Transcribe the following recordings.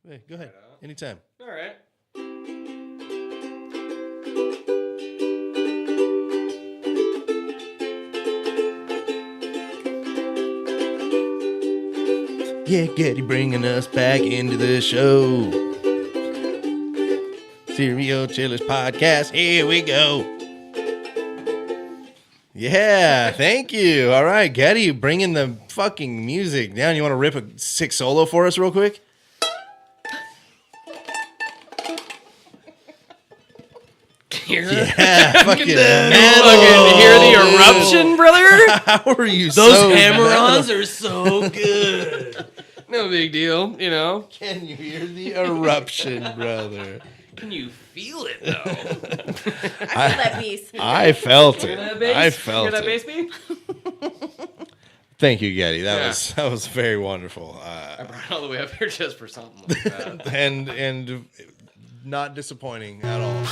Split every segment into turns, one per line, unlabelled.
Hey, go ahead. Anytime.
All right.
Yeah, Geddy bringing us back into the show. Serial Chillers Podcast. Here we go. Yeah, thank you. All right, Geddy, bringing the fucking music down. You want to rip a sick solo for us real quick? Yeah, fucking metal.
Hear the eruption, brother?
How are you
Those hammer-ons are so good. No big deal, you know.
Can you hear the eruption, brother?
Can you feel it, though?
I feel that bass.
I felt
Hear
it.
that bass?
I felt
Hear that
it.
bass beat?
Thank you, Geddy. That
Yeah.
was very wonderful.
I brought it all the way up here just for something like that.
and not disappointing at all.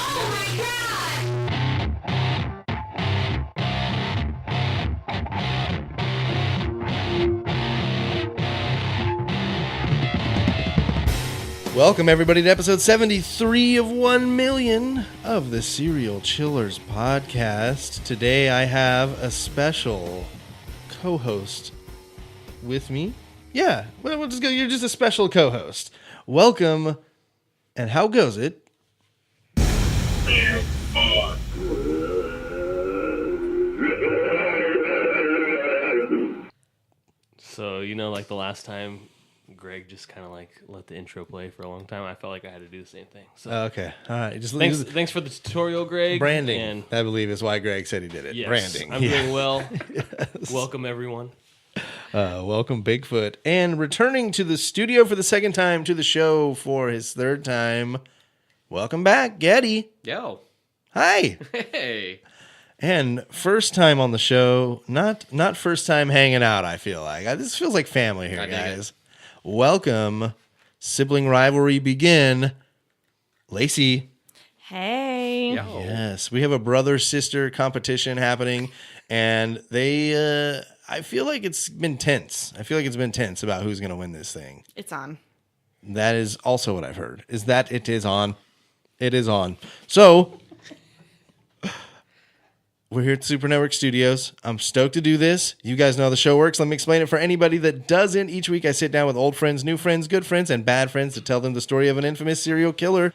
Welcome, everybody, to episode 73 of 1 million of the Serial Chillers podcast. Today, I have a special co-host with me. Yeah, we'll just go. You're just a special co-host. Welcome, and how goes it?
So, you know, like the last time Greg just kind of like let the intro play for a long time, I felt like I had to do the same thing. So
Okay, all right. Just
thanks for the tutorial, Greg.
branding.
And
I believe is why Greg said he did it.
yes,
Branding.
I'm doing well.
Yes.
Welcome, everyone.
Welcome, Bigfoot, and returning to the studio for the second time to the show for his third time. Welcome back, Geddy.
Yo.
Hi.
Hey.
And first time on the show, not first time hanging out, I feel like. This feels like family here,
I dig
guys. Welcome. Sibling rivalry begin. Lacy.
Hey.
Yo.
Yes, we have a brother-sister competition happening, and they, I feel like it's been tense. I feel like it's been tense about who's going to win this thing.
It's on.
That is also what I've heard, is that it is on. It is on. So, we're here at Super Network Studios. I'm stoked to do this. You guys know how the show works. Let me explain it for anybody that doesn't. Each week I sit down with old friends, new friends, good friends, and bad friends to tell them the story of an infamous serial killer.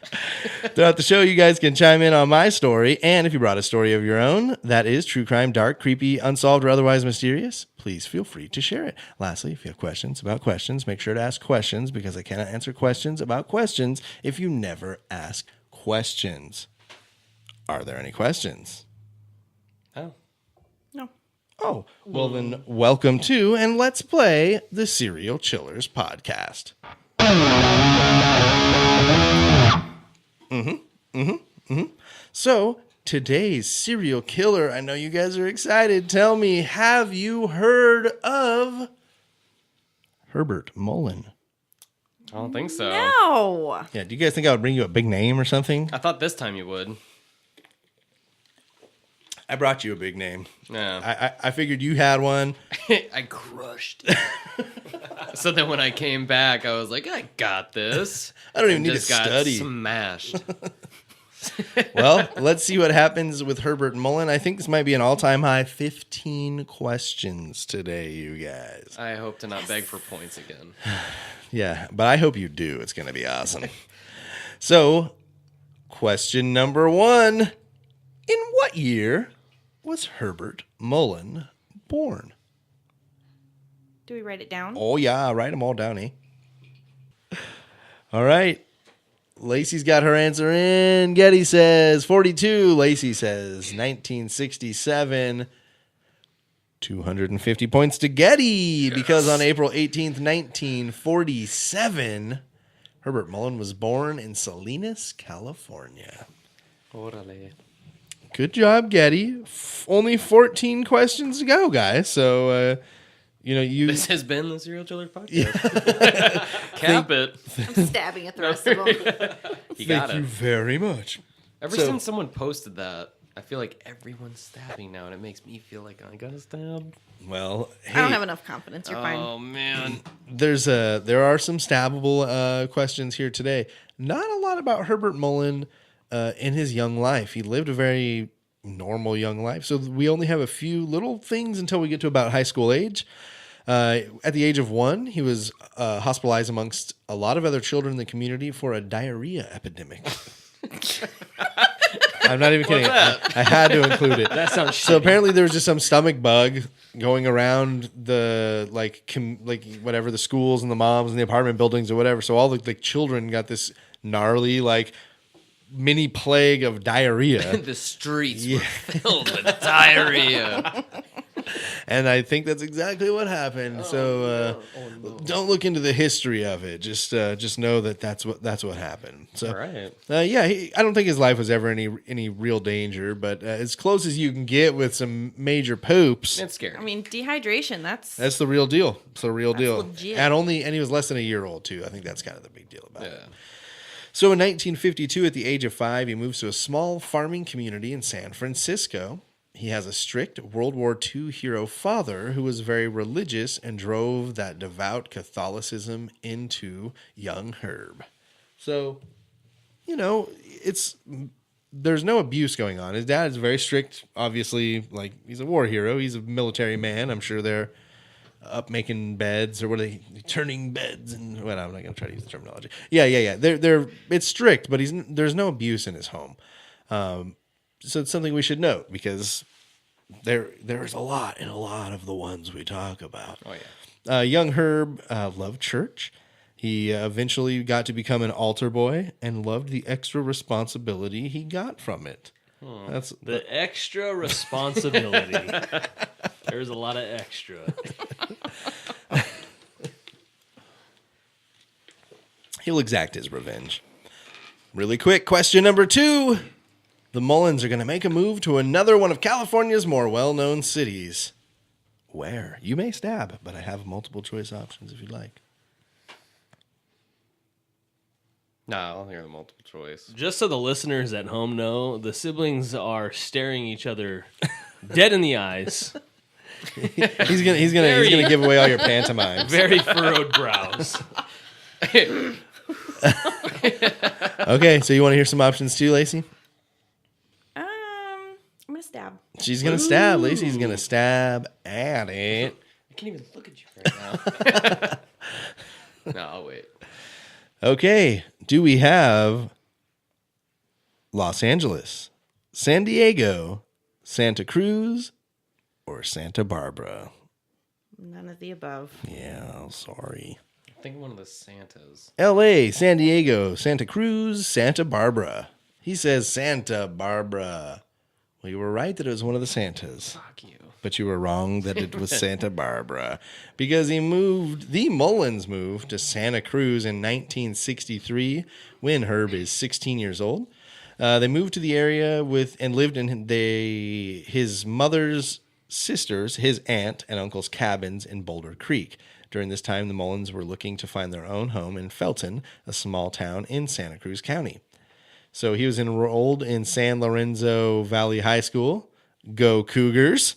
Throughout the show, you guys can chime in on my story. And if you brought a story of your own that is true crime, dark, creepy, unsolved, or otherwise mysterious, please feel free to share it. Lastly, if you have questions about questions, make sure to ask questions because I cannot answer questions about questions if you never ask questions. Are there any questions?
Oh.
No.
Oh, well then welcome to and let's play the Serial Chillers podcast. So, today's serial killer, I know you guys are excited. Tell me, have you heard of Herbert Mullin?
I don't think so.
No.
Yeah, do you guys think I would bring you a big name or something?
I thought this time you would.
I brought you a big name.
Yeah.
I figured you had one.
I crushed it. So then when I came back, I was like, I got this.
I don't even
And
need to
just got
study.
smashed.
Well, let's see what happens with Herbert Mullin. I think this might be an all-time high 15 questions today, you guys.
I hope to not beg for points again.
Yeah, but I hope you do. It's going to be awesome. So, question number 1. In what year was Herbert Mullin born?
Do we write it down?
Oh, yeah, I'll write them all down, eh? All right. Lacy's got her answer in. Geddy says 42. Lacy says 1967. 250 points to Geddy because on April 18th, 1947, Herbert Mullin was born in Salinas, California.
Orale.
Good job, Geddy. Only 14 questions to go, guys. So, you...
This has been the Serial Killer Podcast. Cap it.
I'm stabbing at the rest of them.
You got
Thank you
it.
very much.
Ever
So-
since someone posted that,
I feel like everyone's stabbing now, and it makes me feel like I got stabbed.
Well,
I don't
hey,
have enough confidence. You're fine.
Oh man.
there are some stabbable questions here today. Not a lot about Herbert Mullin in his young life. He lived a very normal young life. So we only have a few little things until we get to about high school age. At the age of 1, he was hospitalized amongst a lot of other children in the community for a diarrhea epidemic. I'm not even kidding. I had to include it.
That sounds
So
shitty.
apparently there was just some stomach bug going around the like whatever the schools and the moms and the apartment buildings or whatever. So all the children got this gnarly like mini plague of diarrhea.
The streets were filled with diarrhea.
And I think that's exactly what happened. Don't look into the history of it. Just know that that's what happened. So,
All right.
I don't think his life was ever any real danger, but as close as you can get with some major poops.
It's scary.
I mean, dehydration. That's
That's the real deal. It's the real deal.
legit.
And he was less than a year old too. I think that's kind of the big deal about it.
Yeah.
So in 1952, at the age of 5, he moves to a small farming community in San Francisco. He has a strict World War II hero father who was very religious and drove that devout Catholicism into young Herb. So, there's no abuse going on. His dad is very strict, obviously, like he's a war hero. He's a military man. I'm sure they're up making beds or what are they turning beds and well, I'm not going to try to use the terminology. Yeah. It's strict, but there's no abuse in his home. So it's something we should note because there's a lot in a lot of the ones we talk about.
Oh yeah.
Young Herb loved church. He eventually got to become an altar boy and loved the extra responsibility he got from it. That's
The extra responsibility. There's a lot of extra.
He'll exact his revenge. Really quick, question number 2. The Mullins are going to make a move to another one of California's more well-known cities. Where? You may stab, but I have multiple choice options if you'd like.
No, I'll hear the multiple choice.
Just so the listeners at home know, the siblings are staring each other dead in the eyes.
He's gonna give away all your pantomimes.
Very furrowed brows.
Okay, so you want to hear some options too, Lacy?
I'm gonna stab.
She's gonna stab. Lacy's gonna stab at it.
I can't even look at you right now. No, I'll wait.
Okay, do we have Los Angeles, San Diego, Santa Cruz, or Santa Barbara?
None of the above.
Yeah, sorry.
I think one of the Santas.
L.A., San Diego, Santa Cruz, Santa Barbara. He says Santa Barbara. Well, you were right that it was one of the Santas.
Fuck you.
But you were wrong that it was Santa Barbara because the Mullins moved to Santa Cruz in 1963 when Herb is 16 years old. They moved to the area and lived in his mother's sisters, his aunt and uncle's cabins in Boulder Creek. During this time, the Mullins were looking to find their own home in Felton, a small town in Santa Cruz County. So he was enrolled in San Lorenzo Valley High School. Go Cougars!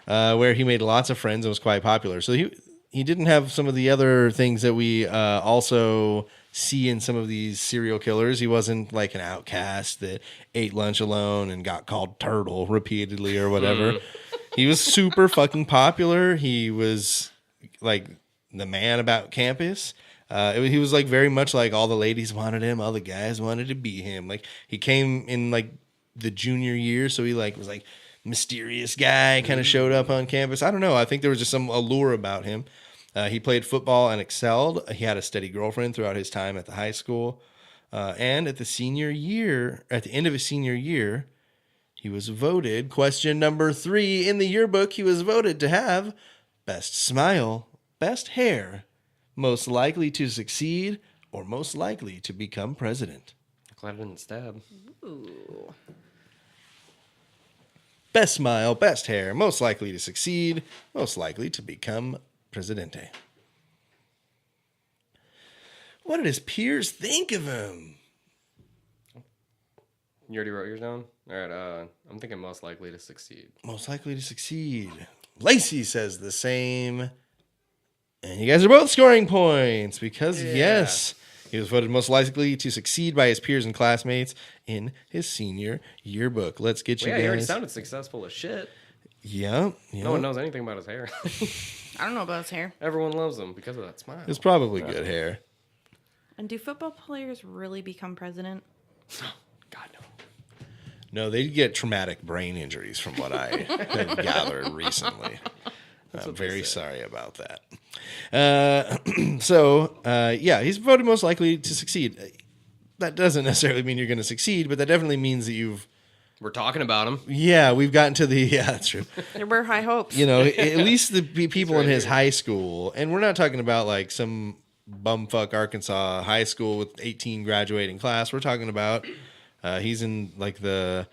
Where he made lots of friends and was quite popular. So he didn't have some of the other things that we also see in some of these serial killers. He wasn't like an outcast that ate lunch alone and got called turtle repeatedly or whatever. He was super fucking popular. He was like the man about campus. He was like very much like all the ladies wanted him, all the guys wanted to be him. Like he came in like the junior year, so he like was like mysterious guy, kind of showed up on campus. I don't know. I think there was just some allure about him. He played football and excelled. He had a steady girlfriend throughout his time at the high school. And at the end of his senior year, he was voted, question number 3 in the yearbook, he was voted to have best smile, best hair, most likely to succeed, or most likely to become president.
Glad I didn't stab.
Ooh.
Best smile, best hair, most likely to succeed, most likely to become presidente. What did his peers think of him?
You already wrote yours down? All right, I'm thinking most likely to succeed.
Most likely to succeed. Lacy says the same. And you guys are both scoring points because, yes, he was voted most likely to succeed by his peers and classmates in his senior yearbook. Let's get you
Yeah,
guys.
he already sounded successful as shit.
Yeah.
No one knows anything about his hair.
I don't know about his hair.
Everyone loves him because of that smile.
It's probably good hair.
And do football players really become president?
God, no.
No, they get traumatic brain injuries from what I have gathered recently. I'm very sorry about that. Yeah, he's voted most likely to succeed. That doesn't necessarily mean you're going to succeed, but that definitely means that
We're talking about him.
yeah, we've gotten to that's true.
There were high hopes.
You know, at least the people in
right
his
here.
high school, and we're not talking about like some bumfuck Arkansas high school with 18 graduating class. We're talking about he's in like the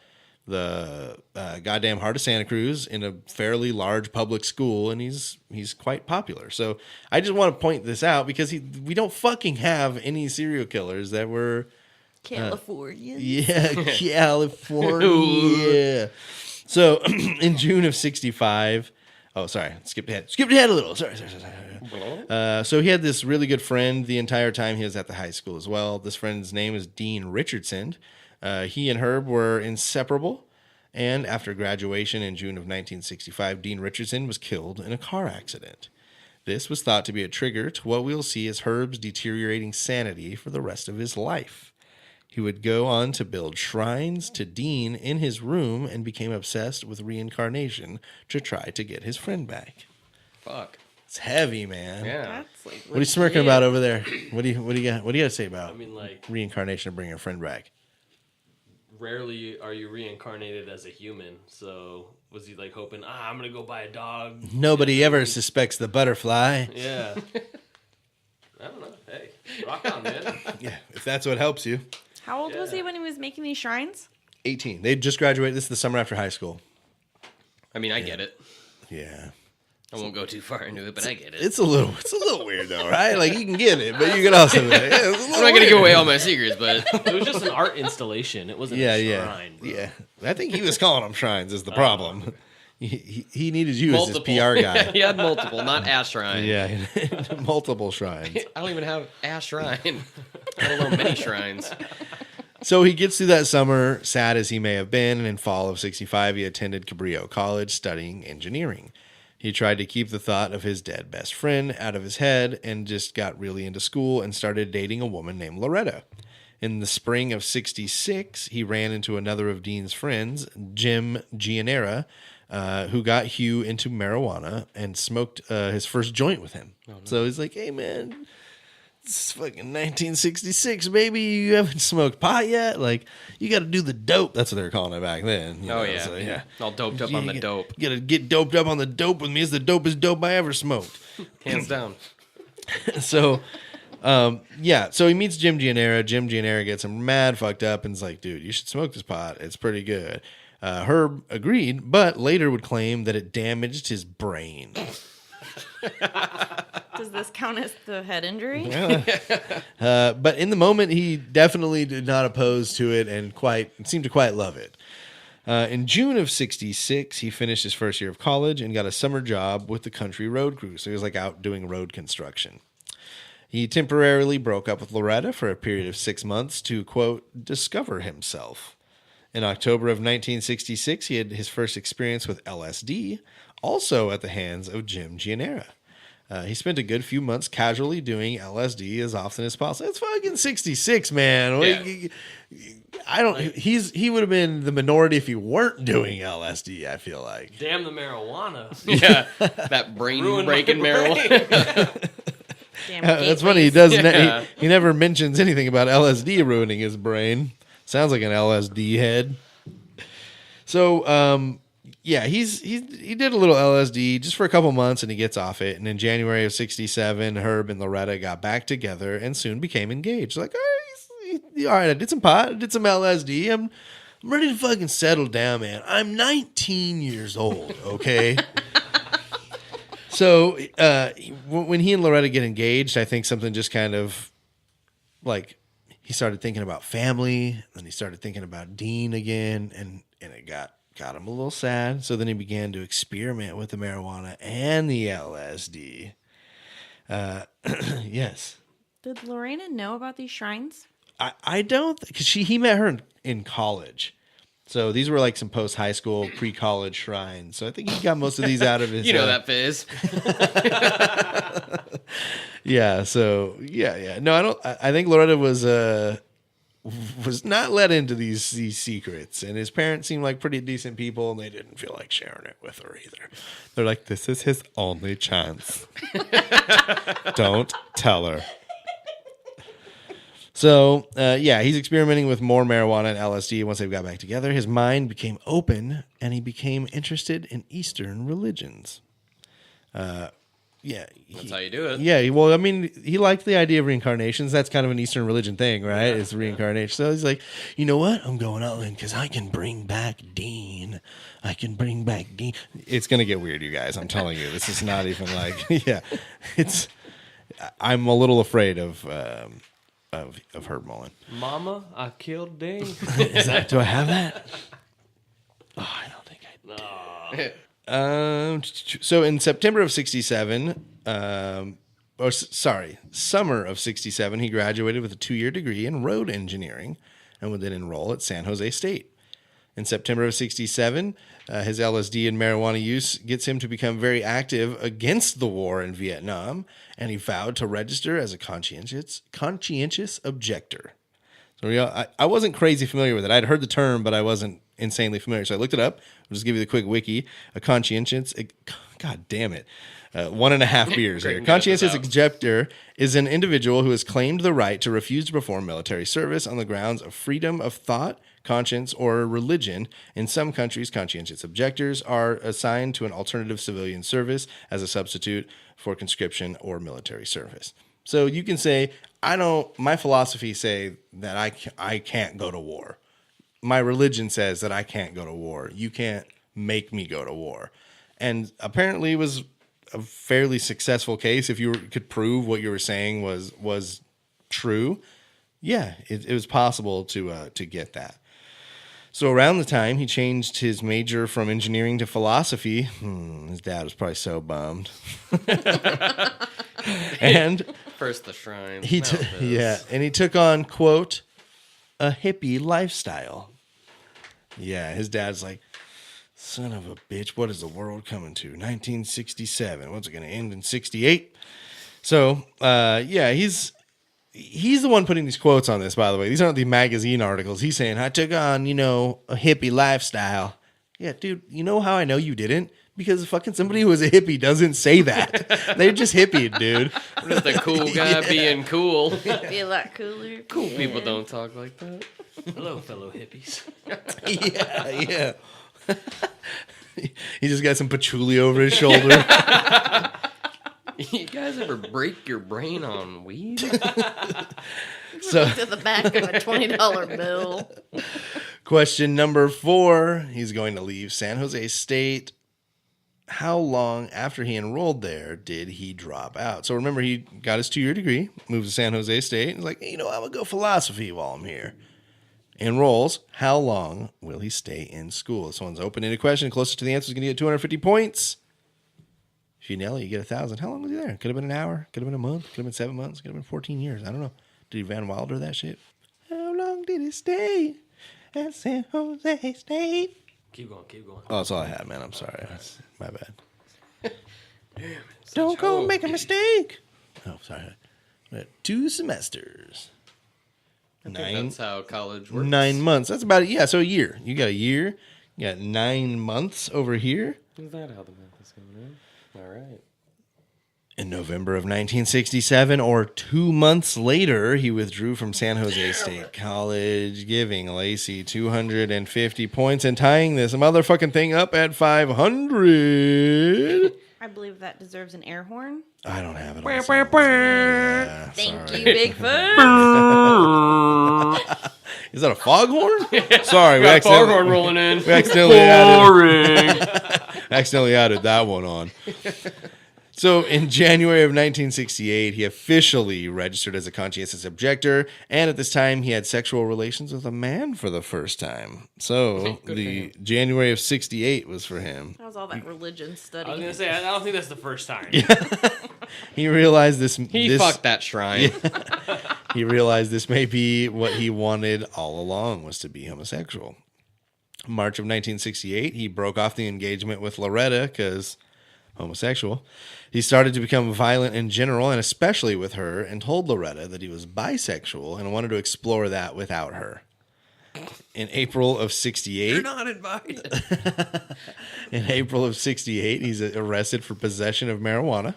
goddamn heart of Santa Cruz in a fairly large public school, and he's quite popular. So I just want to point this out because we don't fucking have any serial killers that were
California.
yeah, California. So in June of 65, oh, sorry, skipped ahead a little. Sorry. So he had this really good friend the entire time he was at the high school as well. This friend's name is Dean Richardson. He and Herb were inseparable. And after graduation in June of 1965, Dean Richardson was killed in a car accident. This was thought to be a trigger to what we'll see as Herb's deteriorating sanity for the rest of his life. He would go on to build shrines to Dean in his room and became obsessed with reincarnation to try to get his friend back.
Fuck.
It's heavy, man.
Yeah.
That's like
What are you smirking about over there? What do you got to say about
I mean, like,
reincarnation and bringing a friend back?
rarely are you reincarnated as a human. So was he like hoping, I'm gonna go buy a dog?
Nobody ever suspects the butterfly.
Yeah. I don't know. Hey, rock on, man.
Yeah, if that's what helps you.
How old was he when he was making these shrines?
18. They just graduated. This is the summer after high school.
I mean, I get it.
Yeah.
I won't go too far into it, but I get it.
It's a little weird though, right? Like you can get it, but you can also.
I'm not gonna give away all my secrets, but
It was just an art installation. It wasn't a shrine. Bro.
Yeah. I think he was calling them shrines is the problem. He needed you
multiple.
as his PR guy.
He had multiple, not a shrine.
Yeah, multiple shrines.
I don't even have a shrine, let alone many shrines.
So he gets through that summer, sad as he may have been, and in fall of 65, he attended Cabrillo College studying engineering. He tried to keep the thought of his dead best friend out of his head and just got really into school and started dating a woman named Loretta. In the spring of 66, he ran into another of Dean's friends, Jim Gianera, who got Hugh into marijuana and smoked his first joint with him. Oh, no. So he's like, hey, man, it's fucking 1966, baby. You haven't smoked pot yet? Like, you got to do the dope. That's what they were calling it back then. You know?
Yeah.
So, yeah.
All doped up on the dope.
You got to get doped up on the dope with me. It's the dopest dope I ever smoked.
Hands down.
So, so he meets Jim Gianera. Jim Gianera gets him mad fucked up and is like, dude, you should smoke this pot. It's pretty good. Herb agreed, but later would claim that it damaged his brain.
Does this count as the head injury?
But in the moment, he definitely did not oppose to it and seemed to quite love it. In June of 66, he finished his first year of college and got a summer job with the country road crew. So he was like out doing road construction. He temporarily broke up with Loretta for a period of 6 months to, quote, discover himself. In October of 1966, he had his first experience with LSD, also at the hands of Jim Gianera. He spent a good few months casually doing LSD as often as possible. It's fucking 66, man.
Yeah.
He would have been the minority if he weren't doing LSD, I feel like.
Damn the marijuana.
Yeah, that brain-breaking marijuana.
Damn
That's funny. He
gateways.
doesn't. He never mentions anything about LSD ruining his brain. Sounds like an LSD head. So, he did a little LSD just for a couple months, and he gets off it. And in January of 67, Herb and Loretta got back together and soon became engaged. Like, all right, I did some pot, I did some LSD. I'm ready to fucking settle down, man. I'm 19 years old, okay? So, when he and Loretta get engaged, I think something just kind of, like, he started thinking about family. Then he started thinking about Dean again, and it got him a little sad. So then he began to experiment with the marijuana and the LSD. Yes.
Did Lorena know about these shrines?
I don't, because he met her in college. So these were like some post-high school, pre-college shrines. So I think he got most of these out of his...
You know that fizz.
Yeah, so, yeah. No, I think Loretta was not let into these secrets. And his parents seemed like pretty decent people, and they didn't feel like sharing it with her either. They're like, this is his only chance. Don't tell her. So, he's experimenting with more marijuana and LSD. Once they got back together, his mind became open, and he became interested in Eastern religions. That's
how you do it.
Yeah, well, I mean, he liked the idea of reincarnations. That's kind of an Eastern religion thing, right? It's reincarnation. So he's like, you know what? I'm going all in because I can bring back Dean. It's going to get weird, you guys. I'm telling you. This is not even like, I'm a little afraid of Herb Mullin.
Mama, I killed Dean.
Do I have that? Oh, I don't think I did. So in September of 67, summer of 67, he graduated with a 2-year degree in road engineering and would then enroll at San Jose State. In September of 67, his LSD and marijuana use gets him to become very active against the war in Vietnam, and he vowed to register as a conscientious objector. So I wasn't crazy familiar with it. I'd heard the term, but I wasn't insanely familiar. So I looked it up. I'll just give you the quick wiki. God damn it. 1.5 beers here. Conscientious objector is an individual who has claimed the right to refuse to perform military service on the grounds of freedom of thought, conscience, or religion. In some countries, conscientious objectors are assigned to an alternative civilian service as a substitute for conscription or military service. So you can say, my philosophy say that I can't go to war. My religion says that I can't go to war. You can't make me go to war. And apparently it was a fairly successful case. If you could prove what you were saying was true, it was possible to get that. So around the time he changed his major from engineering to philosophy, his dad was probably so bummed. And
First the shrine.
and he took on, quote, a hippie lifestyle. Yeah, his dad's like, son of a bitch, what is the world coming to? 1967. What's it going to end in 68? So, he's the one putting these quotes on this, by the way. These aren't the magazine articles. He's saying, I took on, a hippie lifestyle. Yeah, dude, you know how I know you didn't? Because fucking somebody who is a hippie doesn't say that. They're just hippie, dude.
Just the cool guy being cool.
Be a lot cooler.
Cool people don't talk like that.
Hello, fellow hippies.
Yeah. He just got some patchouli over his shoulder.
You guys ever break your brain on weed?
So,
To the back of a $20 bill.
question number 4. He's going to leave San Jose State. How long after he enrolled there did he drop out? So remember, he got his 2-year degree, moved to San Jose State. He's like, I'm going to go philosophy while I'm here. Enrolls. How long will he stay in school? This one's open-ended question. Closest to the answer is going to get 250 points. If you nail it, you get 1,000. How long was he there? Could have been an hour. Could have been a month. Could have been 7 months. Could have been 14 years. I don't know. Did he Van Wilder that shit? How long did he stay at San Jose State?
Keep going.
Oh, that's all I had, man. I'm sorry. That's my bad.
Damn.
Don't go make a mistake. Oh, sorry. 2 semesters.
That's how college works.
9 months. That's about it. Yeah, so a year. You got a year. You got 9 months over here.
Is that how the math is going in? All right.
In November of 1967, or 2 months later, he withdrew from San Jose State College, giving Lacy 250 points and tying this motherfucking thing up at 500.
I believe that deserves an air horn.
I don't have it.
Thank you, Bigfoot.
Is that a foghorn? Sorry, we
Got
accidentally,
foghorn rolling in.
accidentally added that one on. So in January of 1968, he officially registered as a conscientious objector, and at this time, he had sexual relations with a man for the first time. So the January of 68 was for him.
That was all that religion study.
I was gonna say I don't think that's the first time.
He realized this.
He fucked that shrine.
He realized this may be what he wanted all along, was to be homosexual. March of 1968, he broke off the engagement with Loretta because homosexual. He started to become violent in general, and especially with her, and told Loretta that he was bisexual and wanted to explore that without her. In April of 68...
You're not invited.
In April of 68, he's arrested for possession of marijuana.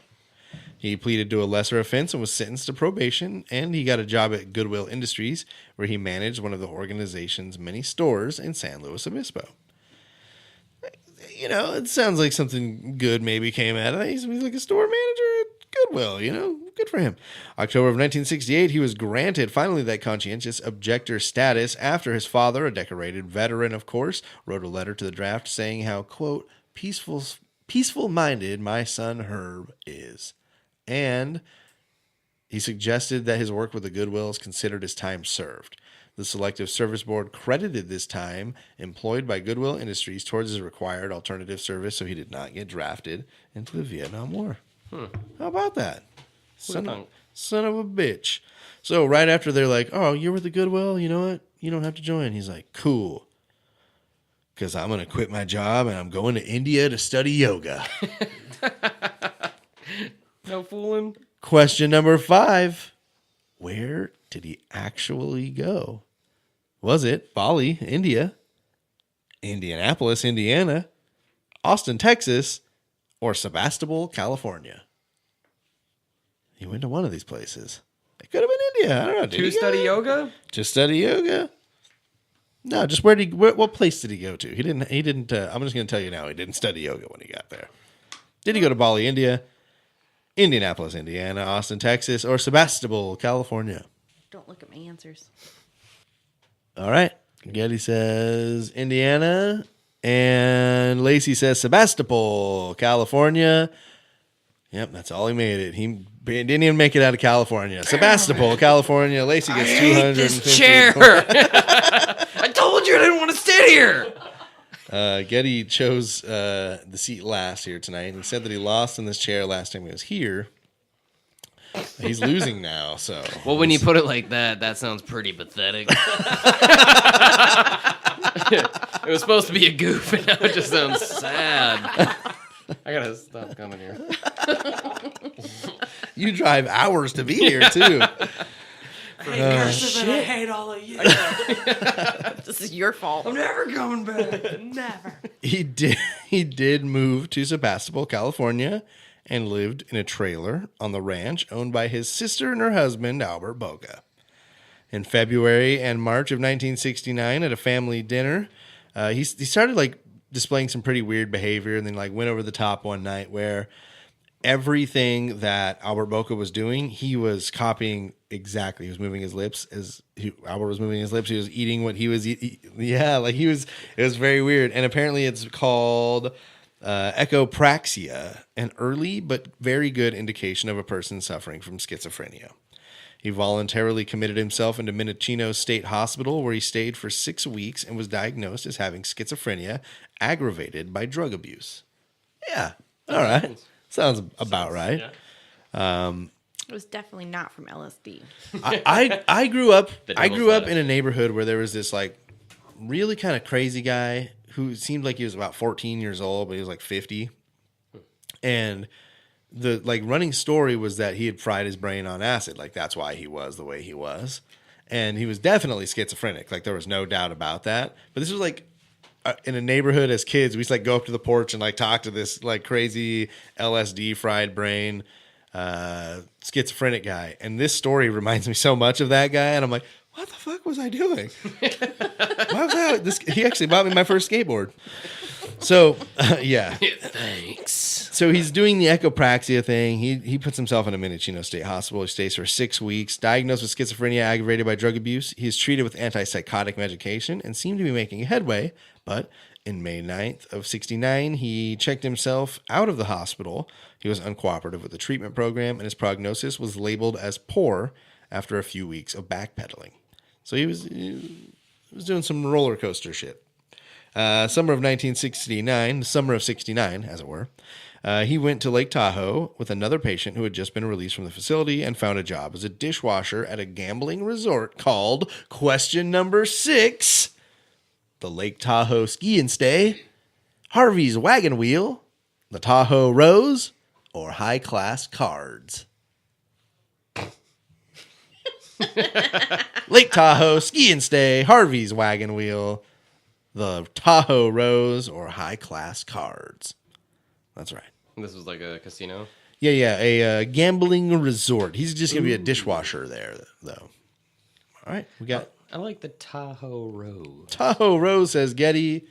He pleaded to a lesser offense and was sentenced to probation, and he got a job at Goodwill Industries, where he managed one of the organization's many stores in San Luis Obispo. You know, it sounds like something good maybe came out of that. He's like a store manager at Goodwill, you know, good for him. October of 1968, he was granted finally that conscientious objector status after his father, a decorated veteran, of course, wrote a letter to the draft saying how, quote, peaceful-minded my son Herb is. And he suggested that his work with the Goodwill is considered as time served. The Selective Service Board credited this time employed by Goodwill Industries towards his required alternative service, so he did not get drafted into the Vietnam War. How about that? Son of a bitch. So right after they're like, oh, you're with the Goodwill? You know what? You don't have to join. He's like, cool. Because I'm going to quit my job and I'm going to India to study yoga.
No fooling.
Question number 5. Where did he actually go? Was it Bali, India, Indianapolis, Indiana, Austin, Texas, or Sebastopol, California? He went to one of these places. It could have been India. I don't know.
To study yoga?
To study yoga? No, just what place did he go to? He didn't, I'm just going to tell you now, he didn't study yoga when he got there. Did he go to Bali, India, Indianapolis, Indiana, Austin, Texas, or Sebastopol, California?
Don't look at my answers.
All right. Geddy says Indiana, and Lacy says Sebastopol, California. Yep, that's all he made it. He didn't even make it out of California. Sebastopol, California. Lacy gets 250.
This chair. I told you I didn't want to sit here.
Geddy chose the seat last here tonight. He said that he lost in this chair last time he was here. He's losing now, so.
Well, when you put it like that, that sounds pretty pathetic. It was supposed to be a goof, and now it just sounds sad. I gotta stop coming here.
You drive hours to be here, too.
I hate all of you.
This is your fault.
I'm never coming back. Never.
He did move to Sebastopol, California, and lived in a trailer on the ranch owned by his sister and her husband, Albert Boca. In February and March of 1969, at a family dinner, he started like displaying some pretty weird behavior, and then like went over the top one night where everything that Albert Boca was doing, he was copying exactly. He was moving his lips Albert was moving his lips. He was eating what he was eating. Yeah, like he was. It was very weird, and apparently it's called echopraxia, an early but very good indication of a person suffering from schizophrenia. He voluntarily committed himself into Mendocino State Hospital, where he stayed for 6 weeks and was diagnosed as having schizophrenia aggravated by drug abuse. Yeah, all right. Sounds about right.
Yeah.
It was definitely not from LSD.
I grew up
lettuce.
in a neighborhood where there was this like really kind of crazy guy who seemed like he was about 14 years old, but he was like 50. And the like running story was that he had fried his brain on acid. Like that's why he was the way he was. And he was definitely schizophrenic. Like there was no doubt about that. But this was like in a neighborhood as kids, we used to like go up to the porch and like talk to this like crazy LSD fried brain schizophrenic guy. And this story reminds me so much of that guy. And I'm like, what the fuck was I doing? Why was I? He actually bought me my first skateboard. So, yeah.
Thanks.
So he's doing the echopraxia thing. He puts himself in a Mendocino State Hospital. He stays for 6 weeks. Diagnosed with schizophrenia aggravated by drug abuse. He is treated with antipsychotic medication and seemed to be making headway, but In May 9th of 69, he checked himself out of the hospital. He was uncooperative with the treatment program, and his prognosis was labeled as poor after a few weeks of backpedaling. So he was doing some roller coaster shit. Summer of 1969, the summer of 69, as it were, he went to Lake Tahoe with another patient who had just been released from the facility and found a job as a dishwasher at a gambling resort called question number 6, the Lake Tahoe Ski and Stay, Harvey's Wagon Wheel, the Tahoe Rose, or High Class Cards. Lake Tahoe Ski and Stay, Harvey's Wagon Wheel, the Tahoe Rose, or High Class Cards. That's right.
This was like a casino.
Yeah, a gambling resort. He's just going to be a dishwasher there, though. All right, we got
I like the Tahoe Rose.
Tahoe Rose, says Geddy.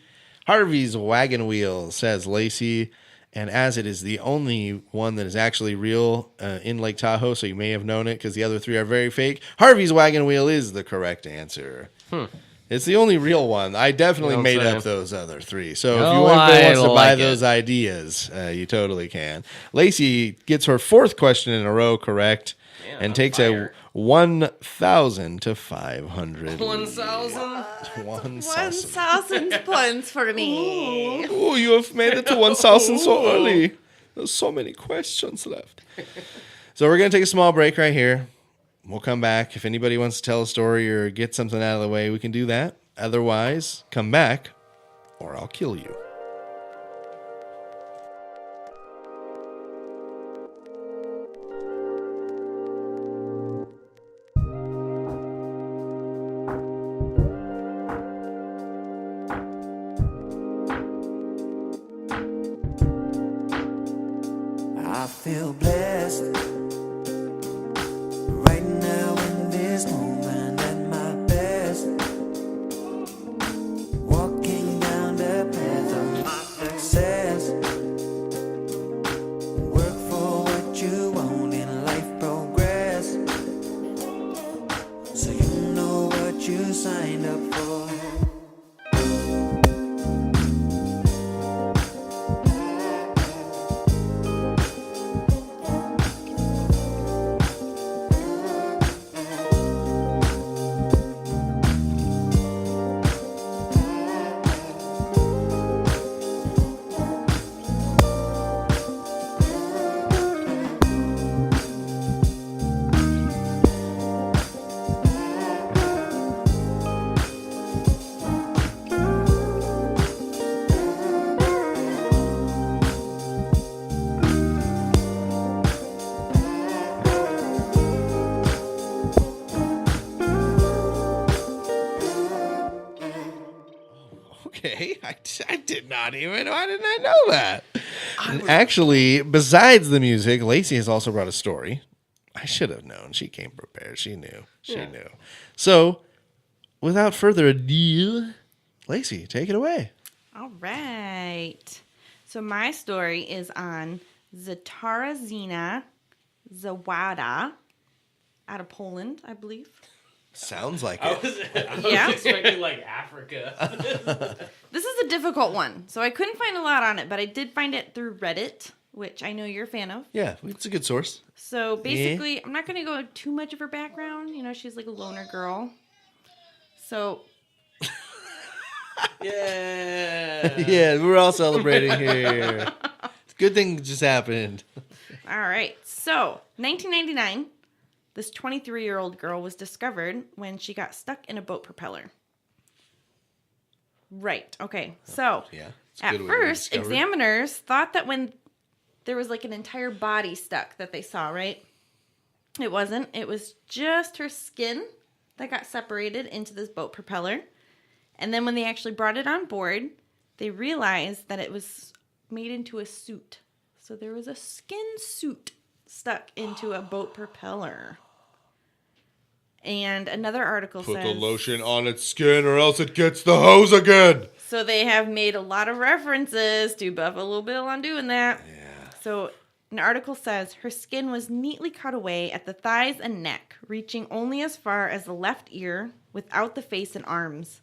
Harvey's Wagon Wheel, says Lacy. And as it is the only one that is actually real in Lake Tahoe, so you may have known it because the other 3 are very fake, Harvey's Wagon Wheel is the correct answer. It's the only real one. I definitely made up those other 3. So if you wants to buy those ideas, you totally can. Lacy gets her 4th question in a row correct and takes a 1,000 to 500.
1,000?
1,000 points for me.
Oh, you have made it to 1,000 so early. There's so many questions left. So we're going to take a small break right here. We'll come back. If anybody wants to tell a story or get something out of the way, we can do that. Otherwise, come back or I'll kill you.
I feel blessed right now in this moment at my best. Walking down the path of my success. Work for what you want in life, progress. So you know what you signed up for.
Okay, I did not even. Why didn't I know that? Actually, besides the music, Lacy has also brought a story. I should have known. She came prepared. She knew. She knew. So, without further ado, Lacy, take it away.
All right. So my story is on Zatarazina Zawada out of Poland, I believe.
Sounds like
I
it.
was
Yeah.
expecting like Africa.
This is a difficult one, so I couldn't find a lot on it, but I did find it through Reddit, which I know you're a fan of.
Yeah, it's a good source.
So basically, I'm not going to go too much of her background. You know, she's like a loner girl. So
Yeah.
Yeah, we're all celebrating here. Good thing just happened.
all right. So 1999, this 23-year-old girl was discovered when she got stuck in a boat propeller. Right. Okay. So
Yeah. it's
at
good when we
first,
discovered.
examiners thought that when there was like an entire body stuck that they saw, right? It wasn't. It was just her skin that got separated into this boat propeller. And then when they actually brought it on board, they realized that it was made into a suit. So there was a skin suit stuck into a boat propeller. And another article
Put
says...
the lotion on its skin or else it gets the hose again.
So they have made a lot of references to Buffalo Bill on doing that.
Yeah.
So an article says her skin was neatly cut away at the thighs and neck, reaching only as far as the left ear without the face and arms.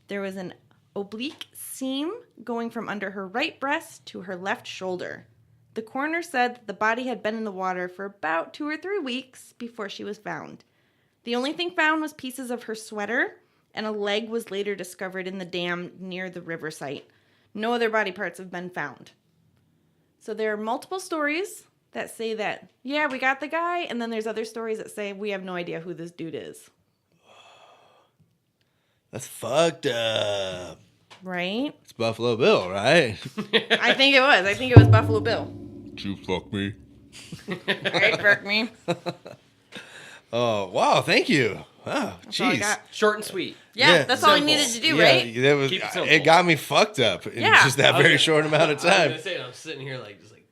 There was an oblique seam going from under her right breast to her left shoulder. The coroner said that the body had been in the water for about 2 or 3 weeks before she was found. The only thing found was pieces of her sweater, and a leg was later discovered in the dam near the river site. No other body parts have been found. So there are multiple stories that say that, yeah, we got the guy, and then there's other stories that say we have no idea who this dude is.
That's fucked up.
Right?
It's Buffalo Bill, right?
I think it was. I think it was Buffalo Bill.
You fuck me.
Right, fuck me.
Oh, wow. Thank you. Wow.
That's all I
Jeez.
got.
Short and sweet.
Yeah, that's all I
Simple.
needed to do,
Yeah,
right?
that was,
Keep it simple.
it got me fucked up in
Yeah.
just that very short amount of
I was
time.
gonna say, I'm sitting here just like,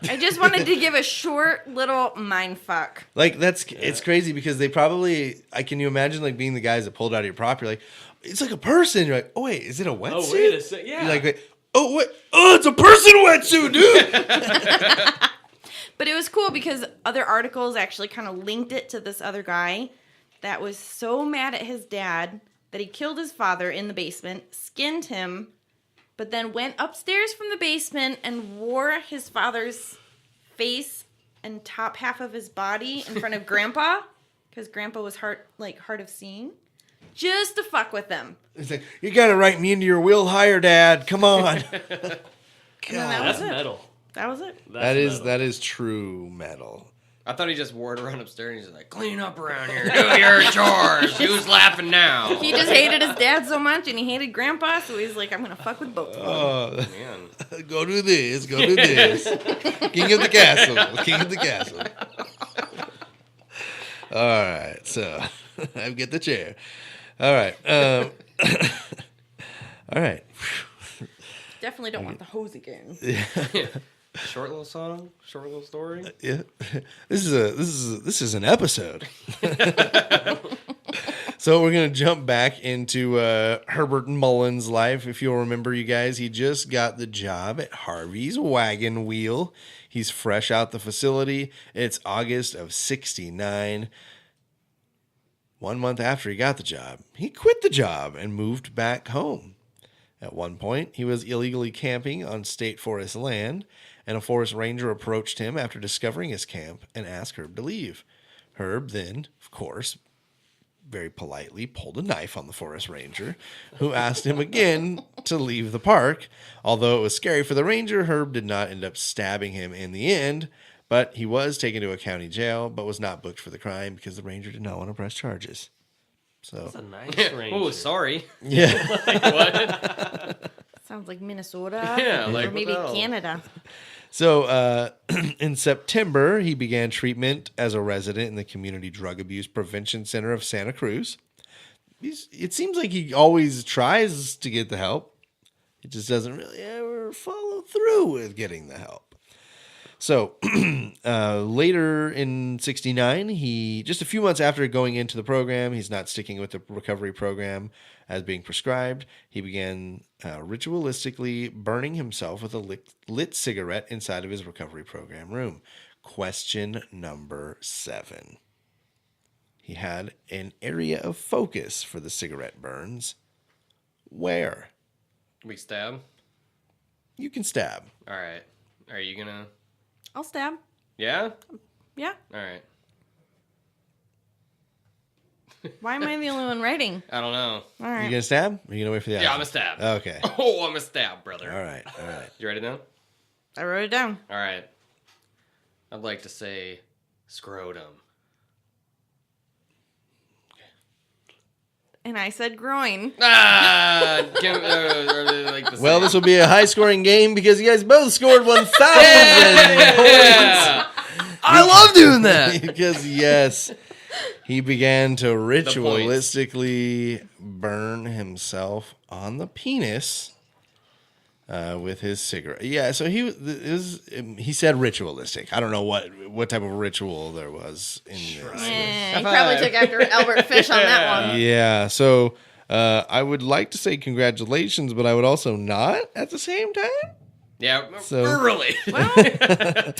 damn.
I just wanted to give a short little mind fuck.
Like, it's crazy because they probably, can you imagine, like, being the guys that pulled out of your prop? You're like, it's like a person. You're like, oh, wait, is it a wetsuit?
Oh, wait a second. Yeah.
You're like, wait, oh, it's a person wetsuit, dude.
But it was cool because other articles actually kind of linked it to this other guy that was so mad at his dad that he killed his father in the basement, skinned him, but then went upstairs from the basement and wore his father's face and top half of his body in front of Grandpa, because Grandpa was hard of seeing, just to fuck with them.
It's like, you got to write me into your will higher, Dad. Come on.
And then that
That's
was it.
metal.
That was it.
That's metal.
That is true metal.
I thought he just wore it around upstairs and he's like, clean up around here. Do your chores. Who's laughing now?
He just hated his dad so much and he hated Grandpa, so he's like, I'm going to fuck with both of them.
Oh,
Man.
go do this. Go do this. King of the castle. King of the castle. All right. So I get the chair. All right. All right.
Definitely don't want the hose again.
Short little song, short little story.
Yeah. This is an episode. So we're gonna jump back into Herbert Mullin's life. If you'll remember, you guys, he just got the job at Harvey's Wagon Wheel. He's fresh out the facility. It's August of '69. 1 month after he got the job, he quit the job and moved back home. At one point, he was illegally camping on state forest land, and a forest ranger approached him after discovering his camp and asked Herb to leave. Herb then, of course, very politely pulled a knife on the forest ranger, who asked him again to leave the park. Although it was scary for the ranger, Herb did not end up stabbing him in the end, but he was taken to a county jail, but was not booked for the crime because the ranger did not want to press charges. So,
That's a nice range.
Oh, sorry.
yeah.
What?
Sounds like Minnesota.
Yeah,
or
like,
maybe
what the hell?
Canada.
So in September, he began treatment as a resident in the Community Drug Abuse Prevention Center of Santa Cruz. It seems like he always tries to get the help. It just doesn't really ever follow through with getting the help. So later in '69, just a few months after going into the program, he's not sticking with the recovery program as being prescribed. He began ritualistically burning himself with a lit cigarette inside of his recovery program room. Question number 7. He had an area of focus for the cigarette burns. Where?
We stab.
You can stab.
All right. Are you gonna?
I'll stab.
Yeah.
Yeah.
All right.
Why am I the only one writing?
I don't know.
All
You
right.
gonna stab? Or you gonna wait for the
Yeah,
other?
I'm a stab.
Okay.
Oh, I'm a stab, brother.
All right.
You ready now?
I wrote it down.
All right. I'd like to say scrotum.
And I said groin.
Ah!
Well, this will be a high-scoring game because you guys both scored 1,000 points.
I love doing that.
Because, yes, he began to ritualistically burn himself on the penis with his cigarette. Yeah, so he said ritualistic. I don't know what type of ritual there was in this.
He probably took after Albert Fish on that one.
Yeah, so I would like to say congratulations, but I would also not at the same time.
Yeah,
So-
really.
Well,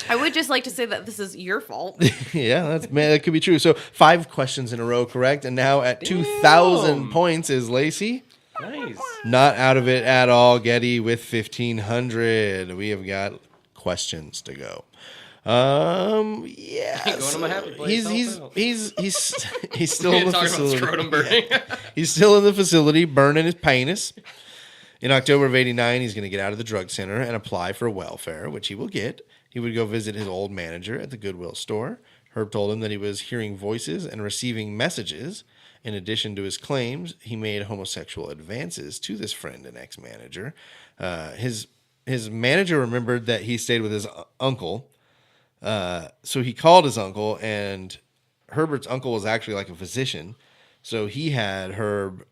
I would just like to say that this is your fault.
Yeah, that could be true. So 5 questions in a row, correct? And now at 2,000 points is Lacy.
Nice.
Not out of it at all. Geddy with 1,500. We have got questions to go. Yeah.
Going to my happy place.
He's still in the
Talking about
facility.
scrotum burning.
He's still in the facility burning his penis. In October of 89, he's going to get out of the drug center and apply for welfare, which he will get. He would go visit his old manager at the Goodwill store. Herb told him that he was hearing voices and receiving messages. In addition to his claims, he made homosexual advances to this friend and ex-manager. His manager remembered that he stayed with his uncle. So he called his uncle, and Herbert's uncle was actually like a physician. So he had Herb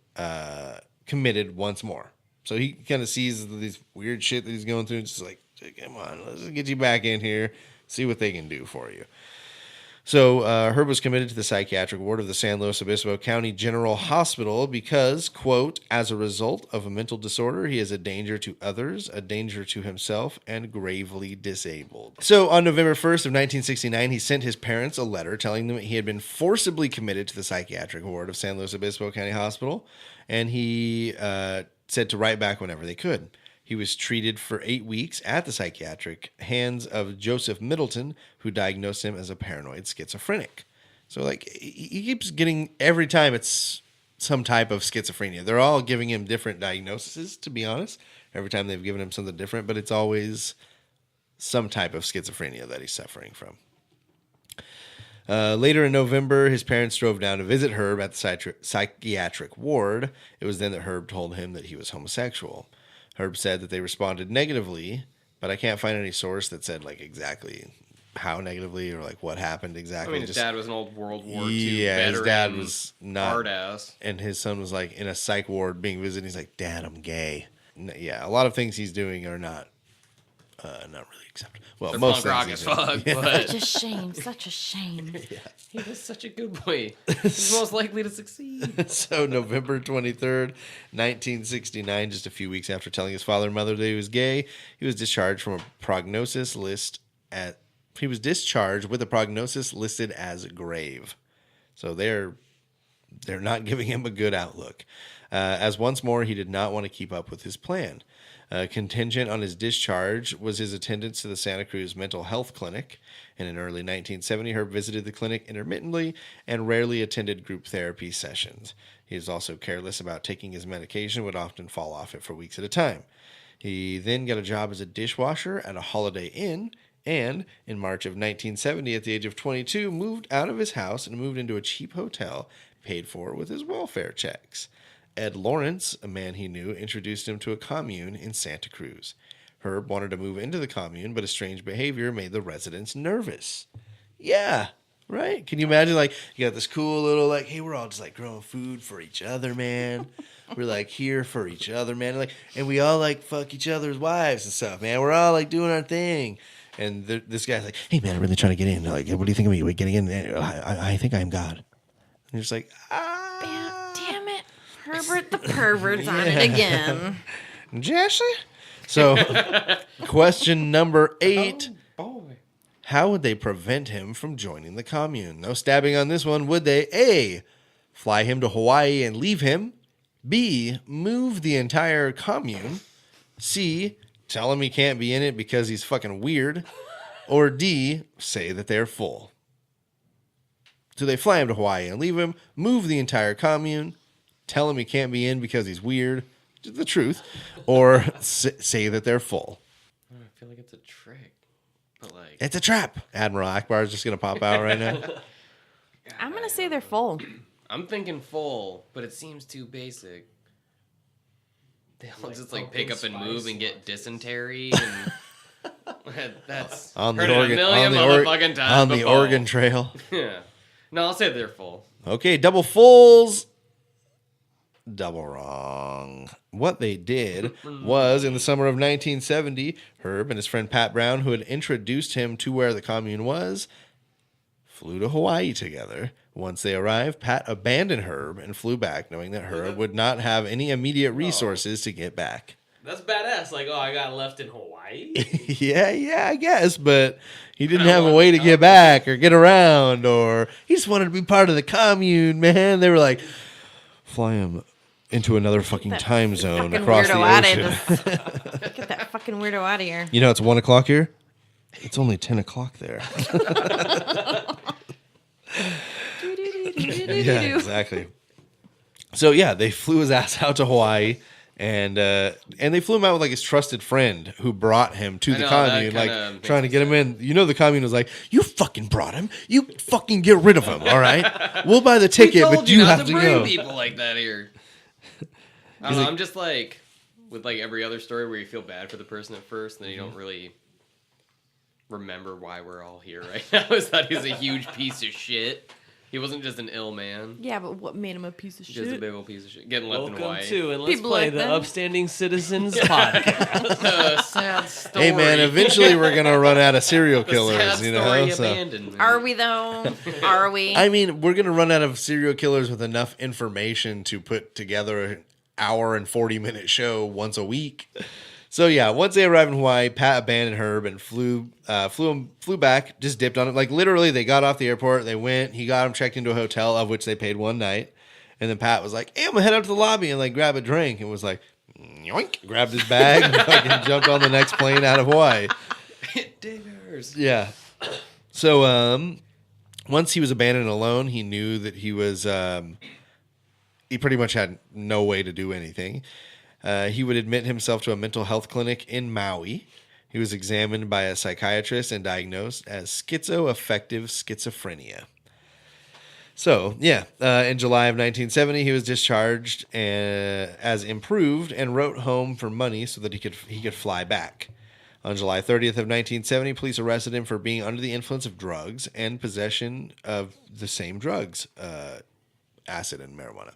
committed once more. So he kind of sees these weird shit that he's going through and just like, come on, let's get you back in here, see what they can do for you. So Herb was committed to the psychiatric ward of the San Luis Obispo County General Hospital because, quote, as a result of a mental disorder, he is a danger to others, a danger to himself, and gravely disabled. So on November 1st of 1969, he sent his parents a letter telling them he had been forcibly committed to the psychiatric ward of San Luis Obispo County Hospital, and he said to write back whenever they could. He was treated for 8 weeks at the psychiatric hands of Joseph Middleton, who diagnosed him as a paranoid schizophrenic. So, like, he keeps getting, every time it's some type of schizophrenia. They're all giving him different diagnoses, to be honest. Every time they've given him something different, but it's always some type of schizophrenia that he's suffering from. Later in November, his parents drove down to visit Herb at the psychiatric ward. It was then that Herb told him that he was homosexual. Herb said that they responded negatively, but I can't find any source that said like exactly how negatively or like what happened exactly.
I mean, his dad was an old World War II
veteran. His dad was not
hard ass,
and his son was like in a psych ward being visited. He's like, "Dad, I'm gay." Yeah, a lot of things he's doing are not really acceptable. Well,
they're
most
punk
things
rock as fuck,
Such
but
a shame. Such a shame.
he was such a good boy. He's most likely to succeed.
So November 23rd, 1969, just a few weeks after telling his father and mother that he was gay, he was discharged from a prognosis list he was discharged with a prognosis listed as grave. So they're not giving him a good outlook. As once more, he did not want to keep up with his plan. Contingent on his discharge was his attendance to the Santa Cruz Mental Health Clinic. And in early 1970, Herb visited the clinic intermittently and rarely attended group therapy sessions. He was also careless about taking his medication, would often fall off it for weeks at a time. He then got a job as a dishwasher at a Holiday Inn, and in March of 1970, at the age of 22, moved out of his house and moved into a cheap hotel paid for with his welfare checks. Ed Lawrence, a man he knew, introduced him to a commune in Santa Cruz. Herb wanted to move into the commune, but his strange behavior made the residents nervous. Yeah, right? Can you imagine, like, you got this cool little, like, hey, we're all just, like, growing food for each other, man. We're, like, here for each other, man. Like, and we all, like, fuck each other's wives and stuff, man. We're all, like, doing our thing. And this guy's like, hey, man, I'm really trying to get in. They're like, what do you think of me? We're getting in. I think I'm God. And you're just like,
Damn it. Herbert the pervert's on it again.
Jesse? So, question number 8.
Oh, boy.
How would they prevent him from joining the commune? No stabbing on this one, would they? A, fly him to Hawaii and leave him. B, move the entire commune. C, tell him he can't be in it because he's fucking weird. Or D, say that they're full. Do they fly him to Hawaii and leave him, move the entire commune, tell him he can't be in because he's weird, the truth, or say that they're full?
I feel like it's a trick, but like
It's a trap. Admiral Akbar is just going to pop out right now.
I'm going to say they're full.
I'm thinking full, but it seems too basic. They'll just like pick up and move and get dysentery, and that's
On the
heard it a
Oregon,
million motherfucking times
on the
before.
Oregon Trail.
Yeah. No, I'll say they're full.
Okay, double fulls. Double wrong. What they did was, in the summer of 1970, Herb and his friend Pat Brown, who had introduced him to where the commune was, flew to Hawaii together. Once they arrived, Pat abandoned Herb and flew back, knowing that Herb would not have any immediate resources to get back.
That's badass. Like, oh, I got left in Hawaii.
Yeah, I guess, but he didn't have a way to get back or get around, or he just wanted to be part of the commune, man. They were like, fly him into another fucking time zone
Fucking
across the
weirdo out
ocean.
of this. Get that fucking weirdo out of here.
You know, it's 1 o'clock here. It's only 10 o'clock there. Yeah, exactly. So yeah, they flew his ass out to Hawaii, and they flew him out with like his trusted friend who brought him to
I
the
know, that
commune, like
kinda
trying to
makes
get him in. You know, the commune was like, "You fucking brought him. You fucking get rid of him. All right, we'll buy the ticket,
told
but you
not
have to
bring
go."
people like that here. I don't know. I'm just like with like every other story where you feel bad for the person at first, and then you don't really remember why we're all here right now. Is that he's a huge piece of shit. He wasn't just an ill man.
Yeah, but what made him a piece of
Just a
shit?
big old piece of shit. Getting left in
Welcome
Hawaii.
to and let's
People
play
like
the
that.
Upstanding Citizens podcast.
Sad story.
Hey man, eventually we're gonna run out of serial
The
killers.
sad
You
story
know, so.
abandonment.
Are we though? Are we?
I mean, we're gonna run out of serial killers with enough information to put together an hour and 40-minute show once a week. So yeah, once they arrived in Hawaii, Pat abandoned Herb and flew back, just dipped on it. Like literally, they got off the airport, they went, he got him checked into a hotel, of which they paid one night, and then Pat was like, "Hey, I'm gonna head out to the lobby and like grab a drink," and was like, yoink, grabbed his bag, and fucking jumped on the next plane out of Hawaii.
Diggers.
Yeah. So once he was abandoned and alone, he knew that he was he pretty much had no way to do anything. He would admit himself to a mental health clinic in Maui. He was examined by a psychiatrist and diagnosed as schizoaffective schizophrenia. So, yeah, in July of 1970, he was discharged as improved and wrote home for money so that he could fly back. On July 30th of 1970, police arrested him for being under the influence of drugs and possession of the same drugs, acid and marijuana.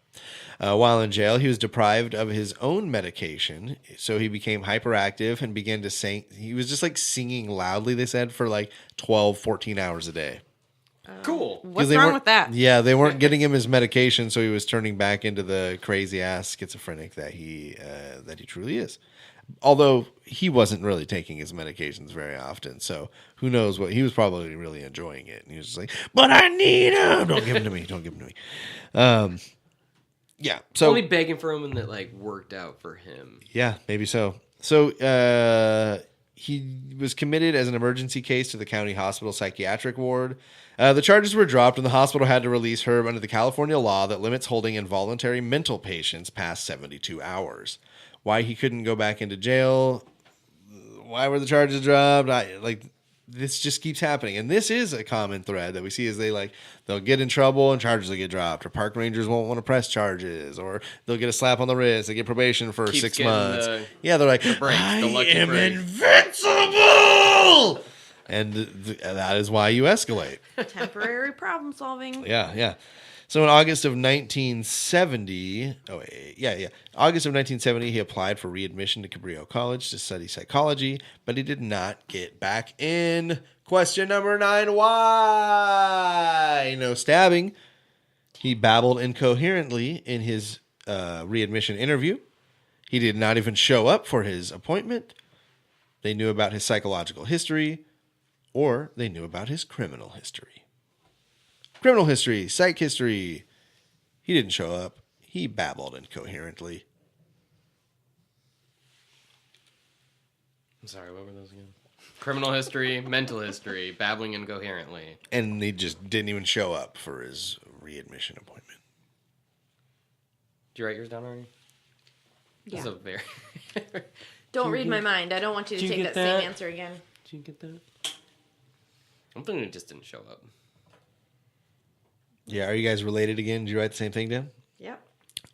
While in jail, he was deprived of his own medication, so he became hyperactive and began to sing. He was just like singing loudly, they said, for like 12, 14 hours a day.
Cool.
What's
They
wrong
weren't-
with that?
Yeah, they weren't getting him his medication, so he was turning back into the crazy ass schizophrenic that he truly is. Although he wasn't really taking his medications very often, so who knows what he was probably really enjoying it. And he was just like, "But I need him. Don't give him to me. Don't give him to me." Yeah. So
Only begging for him and that like worked out for him.
yeah, maybe so. So he was committed as an emergency case to the county hospital psychiatric ward. The charges were dropped, and the hospital had to release Herb under the California law that limits holding involuntary mental patients past 72 hours. Why he couldn't go back into jail? Why were the charges dropped? This just keeps happening, and this is a common thread that we see. Is they'll get in trouble and charges will get dropped, or park rangers won't want to press charges, or they'll get a slap on the wrist, they get probation for
Keeps
6
getting
months.
the
They're like,
break,
I
the lucky
am
break."
invincible, and that is why you escalate.
Temporary problem solving.
Yeah. So in August of 1970, August of 1970, he applied for readmission to Cabrillo College to study psychology, but he did not get back in. Question number 9, why? No stabbing. He babbled incoherently in his readmission interview. He did not even show up for his appointment. They knew about his psychological history, or they knew about his criminal history. Criminal history, psych history. He didn't show up. He babbled incoherently.
I'm sorry, what were those again? Criminal history, mental history, babbling incoherently.
And he just didn't even show up for his readmission appointment.
Did you write yours down already? This is
Yeah.
a very...
Don't read my mind. I don't want you to
Did you
take
get
that
that?
same answer again.
Did you get that?
I'm thinking it just didn't show up.
Yeah, are you guys related again? Did you write the same thing down?
Yep.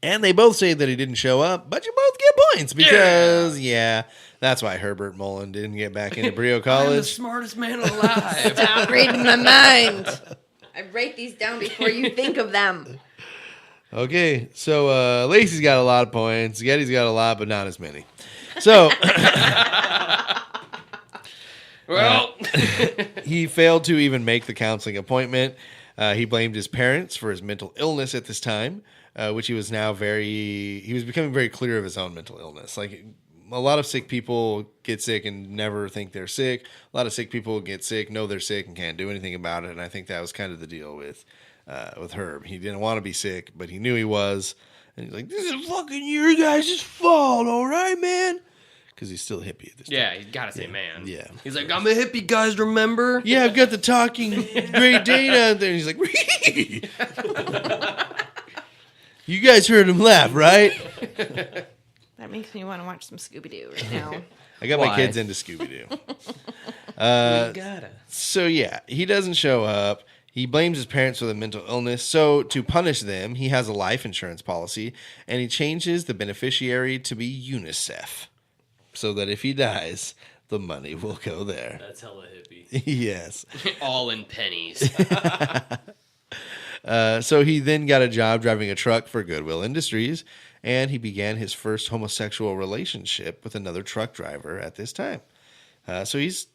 And they both say that he didn't show up, but you both get points because, that's why Herbert Mullin didn't get back into Brio
I'm the
College.
smartest man alive.
Stop reading my mind. I write these down before you think of them.
Okay, so Lacy's got a lot of points. Geddy's got a lot, but not as many. So
Well,
he failed to even make the counseling appointment. He blamed his parents for his mental illness at this time, which he was becoming very clear of his own mental illness. Like a lot of sick people get sick and never think they're sick. A lot of sick people get sick, know they're sick, and can't do anything about it. And I think that was kind of the deal with Herb. He didn't want to be sick, but he knew he was. And he's like, this is fucking your guys' fault, all right, man? Because he's still a hippie at this time.
Yeah, you gotta say man.
Yeah.
He's like, I'm a hippie, guys, remember?
Yeah, I've got the talking Great Dane out there. And he's like, you guys heard him laugh, right?
That makes me want to watch some Scooby-Doo right now.
I got
Why?
my kids into Scooby-Doo.
You gotta.
So, yeah, he doesn't show up. He blames his parents for the mental illness. So, to punish them, he has a life insurance policy, and he changes the beneficiary to be UNICEF so that if he dies, the money will go there.
That's hella hippie.
Yes.
All in pennies.
So he then got a job driving a truck for Goodwill Industries, and he began his first homosexual relationship with another truck driver at this time. So he's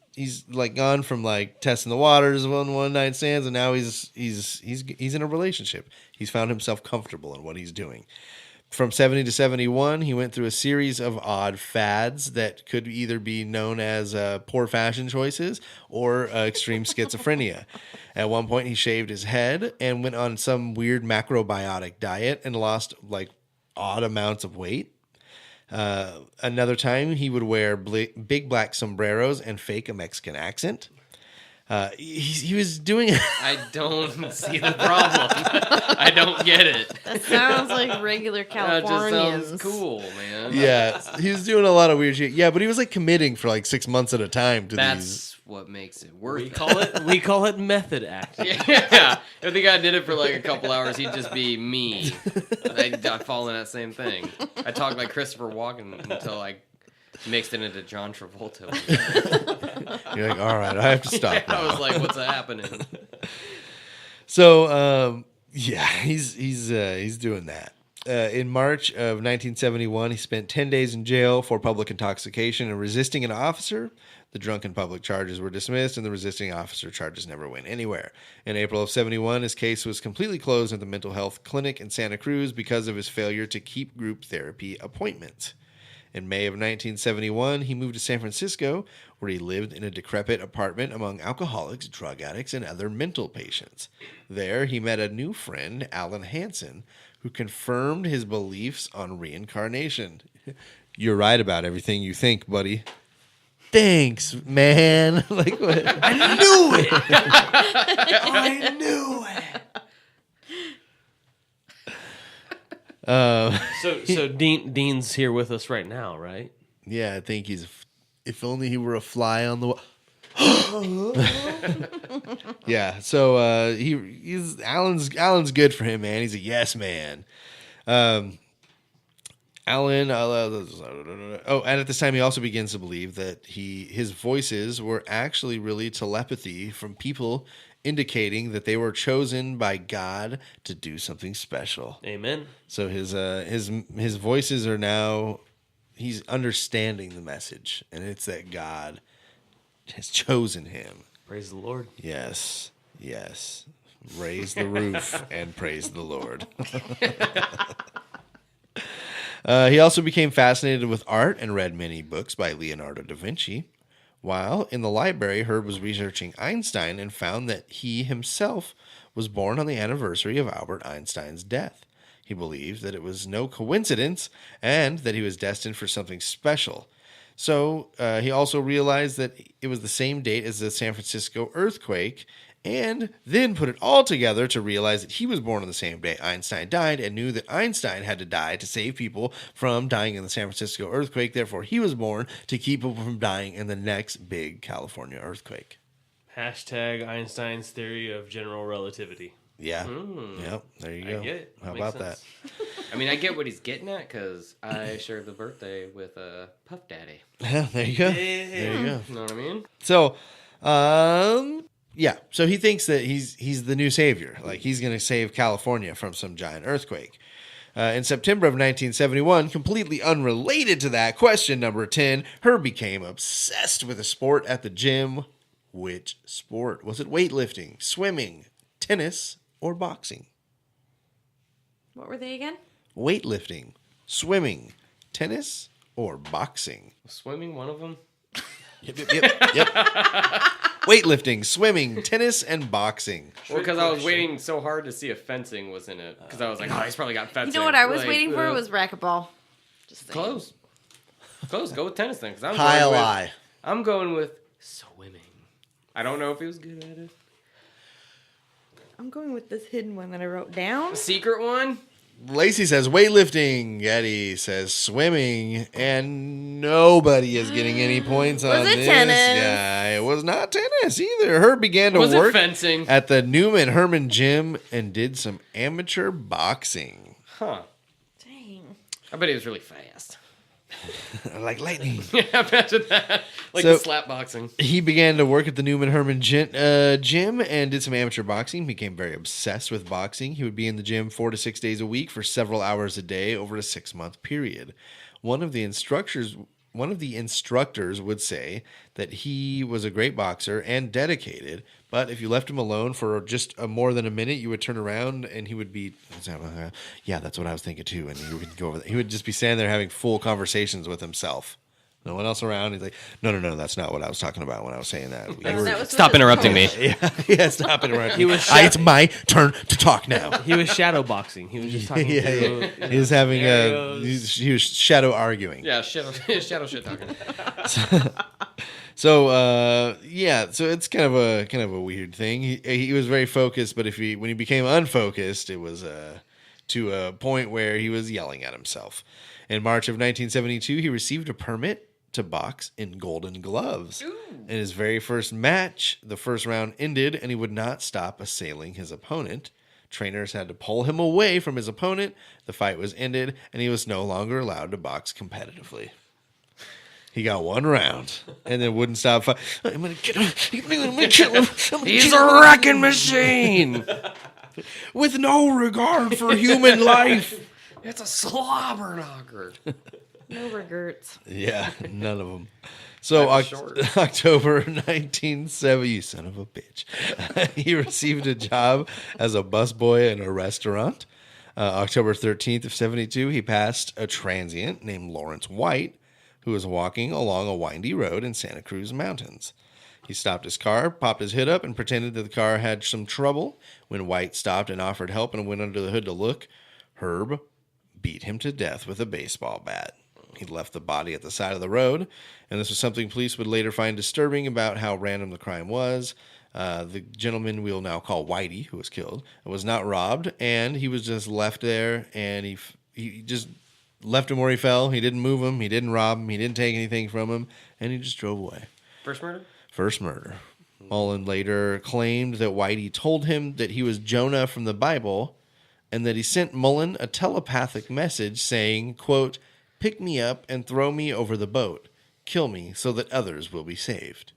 like gone from like testing the waters one night stands, and now he's in a relationship. He's found himself comfortable in what he's doing. From 70 to 71, he went through a series of odd fads that could either be known as poor fashion choices or extreme schizophrenia. At one point, he shaved his head and went on some weird macrobiotic diet and lost like odd amounts of weight. Another time, he would wear big black sombreros and fake a Mexican accent. He was doing
I don't see the problem. I don't get it.
That sounds like regular
That just
Californians.
sounds cool, man.
Yeah, he was doing a lot of weird shit. Yeah, but he was like committing for like 6 months at a time to these.
That's what makes it worth
We
it.
call it method acting.
Yeah, if the guy did it for like a couple hours, he'd just be me. I fall in that same thing. I talk like Christopher Walken until I mixed it into John Travolta.
You're like, all right, I have to stop.
I
now.
was like, what's happening?
So, yeah, he's doing that. In March of 1971, he spent 10 days in jail for public intoxication and resisting an officer. The drunken public charges were dismissed, and the resisting officer charges never went anywhere. In April of 71, his case was completely closed at the mental health clinic in Santa Cruz because of his failure to keep group therapy appointments. In May of 1971, he moved to San Francisco, where he lived in a decrepit apartment among alcoholics, drug addicts, and other mental patients. There, he met a new friend, Alan Hansen, who confirmed his beliefs on reincarnation. You're right about everything you think, buddy. Thanks, man. Like what?
I knew it. I knew it. So Dean's here with us right now, right?
Yeah, I think he's. If only he were a fly on the wall. Yeah, so he's Alan's good for him, man. He's a yes man. Alan. And at this time, he also begins to believe that his voices were actually really telepathy from people, indicating that they were chosen by God to do something special.
Amen.
So his voices are now. He's understanding the message, and it's that God has chosen him.
Praise the Lord.
Yes. Raise the roof and praise the Lord. He also became fascinated with art and read many books by Leonardo da Vinci. While in the library, Herb was researching Einstein and found that he himself was born on the anniversary of Albert Einstein's death. He believed that it was no coincidence and that he was destined for something special. So he also realized that it was the same date as the San Francisco earthquake, and then put it all together to realize that he was born on the same day Einstein died, and knew that Einstein had to die to save people from dying in the San Francisco earthquake. Therefore, he was born to keep people from dying in the next big California earthquake.
Hashtag Einstein's theory of general relativity.
Yeah. Yep. There you go.
I get it.
How
Makes
about
sense.
I mean, I get what he's getting at because I shared the birthday with Puff Daddy.
that? There you go. There you go.
You know what I mean?
So, yeah. So he thinks that he's the new savior. Like he's going to save California from some giant earthquake. In September of 1971, completely unrelated to that, question number 10, Herb became obsessed with a sport at the gym. Which sport? Was it weightlifting, swimming, tennis, or boxing?
What were they again?
Weightlifting, swimming, tennis, or boxing?
Was swimming one of them?
Yep. weightlifting, swimming, tennis, and boxing.
Well, because I was waiting so hard to see if fencing was in it. Because I was like, oh, he's probably got
You
fencing.
know what I was
Like,
waiting for was racquetball. Just saying.
Close. Close. Go with tennis then. Because I'm going with swimming. I don't know if he was good at it.
I'm going with this hidden one that I wrote down.
The secret one?
Lacy says weightlifting. Geddy says swimming. And nobody is getting any points on
Was it
this.
tennis?
Yeah, it was not tennis either. Herb began to
Was it
work
fencing?
at the Newman Herman gym and did some amateur boxing.
Huh.
Dang.
I bet he was really fast.
Like lightning.
Yeah, imagine that. Like
So-
the slap boxing.
He began to work at the Newman Herman gym and did some amateur boxing. Became very obsessed with boxing. He would be in the gym 4 to 6 days a week for several hours a day over a 6-month period. One of the instructors would say that he was a great boxer and dedicated, but if you left him alone for just more than a minute, you would turn around and he would be, yeah, that's what I was thinking too. And he would go over. He would just be standing there having full conversations with himself. No one else around. He's like, no, that's not what I was talking about when I was saying that.
That was
Stop
what
interrupting me.
Yeah, stop interrupting.
He was
It's my turn to talk now.
He was shadow boxing. He was just talking to
He was having
Scenarios.
he was shadow arguing.
Yeah, shadow shit talking.
So so it's kind of a weird thing. He was very focused, but when he became unfocused, it was to a point where he was yelling at himself. In March of 1972, he received a permit to box in Golden Gloves. Ooh. In his very first match, the first round ended, and he would not stop assailing his opponent. Trainers had to pull him away from his opponent. The fight was ended, and he was no longer allowed to box competitively. He got one round, and then wouldn't stop fighting. I'm gonna get him. I'm gonna kill him.
He's a wrecking machine.
With no regard for human life.
It's a slobber knocker.
No regrets.
Yeah, none of them. So
That was short.
October 1970, you son of a bitch. He received a job as a busboy in a restaurant. October 13th of 72, he passed a transient named Lawrence White, who was walking along a windy road in Santa Cruz Mountains. He stopped his car, popped his hood up, and pretended that the car had some trouble. When White stopped and offered help and went under the hood to look, Herb beat him to death with a baseball bat. He left the body at the side of the road, and this was something police would later find disturbing about how random the crime was. The gentleman we'll now call Whitey, who was killed, was not robbed, and he was just left there, and he just left him where he fell. He didn't move him. He didn't rob him. He didn't take anything from him, and he just drove away.
First murder?
First murder. Mullin later claimed that Whitey told him that he was Jonah from the Bible, and that he sent Mullin a telepathic message saying, quote, "Pick me up and throw me over the boat. Kill me so that others will be saved."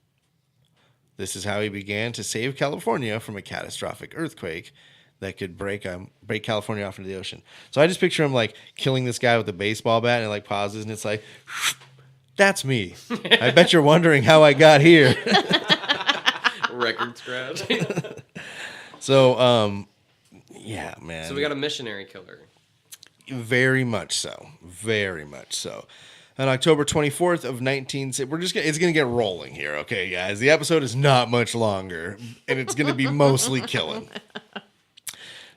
This is how he began to save California from a catastrophic earthquake that could break California off into the ocean. So I just picture him like killing this guy with a baseball bat, and it like pauses, and it's like, that's me. I bet you're wondering how I got here.
Record scratch.
So, yeah, man.
So we got a missionary killer.
Very much so. Very much so. On October 24th of it's going to get rolling here, okay, guys? The episode is not much longer, and it's going to be mostly killing.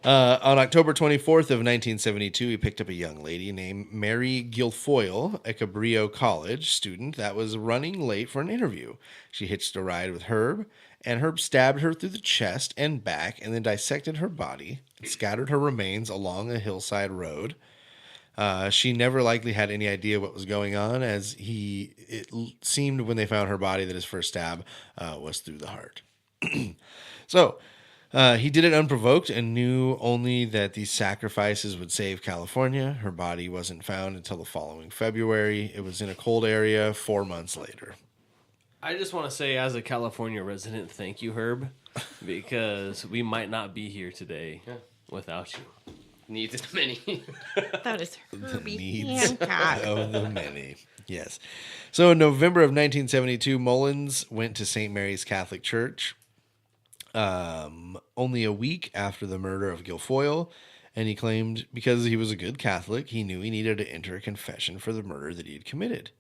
On October 24th of 1972, he picked up a young lady named Mary Guilfoyle, a Cabrillo College student that was running late for an interview. She hitched a ride with Herb, and Herb stabbed her through the chest and back and then dissected her body and scattered her remains along a hillside road. She never likely had any idea what was going on, as it seemed when they found her body that his first stab was through the heart. So he did it unprovoked and knew only that these sacrifices would save California. Her body wasn't found until the following February. It was in a cold area 4 months later.
I just want to say, as a California resident, thank you, Herb, because we might not be here today without you.
Needs as many.
That is Herbie
Needs
Hancock.
of the many. Yes. So in November of 1972, Mullins went to St. Mary's Catholic Church only a week after the murder of Guilfoyle, and he claimed because he was a good Catholic, he knew he needed to enter a confession for the murder that he had committed.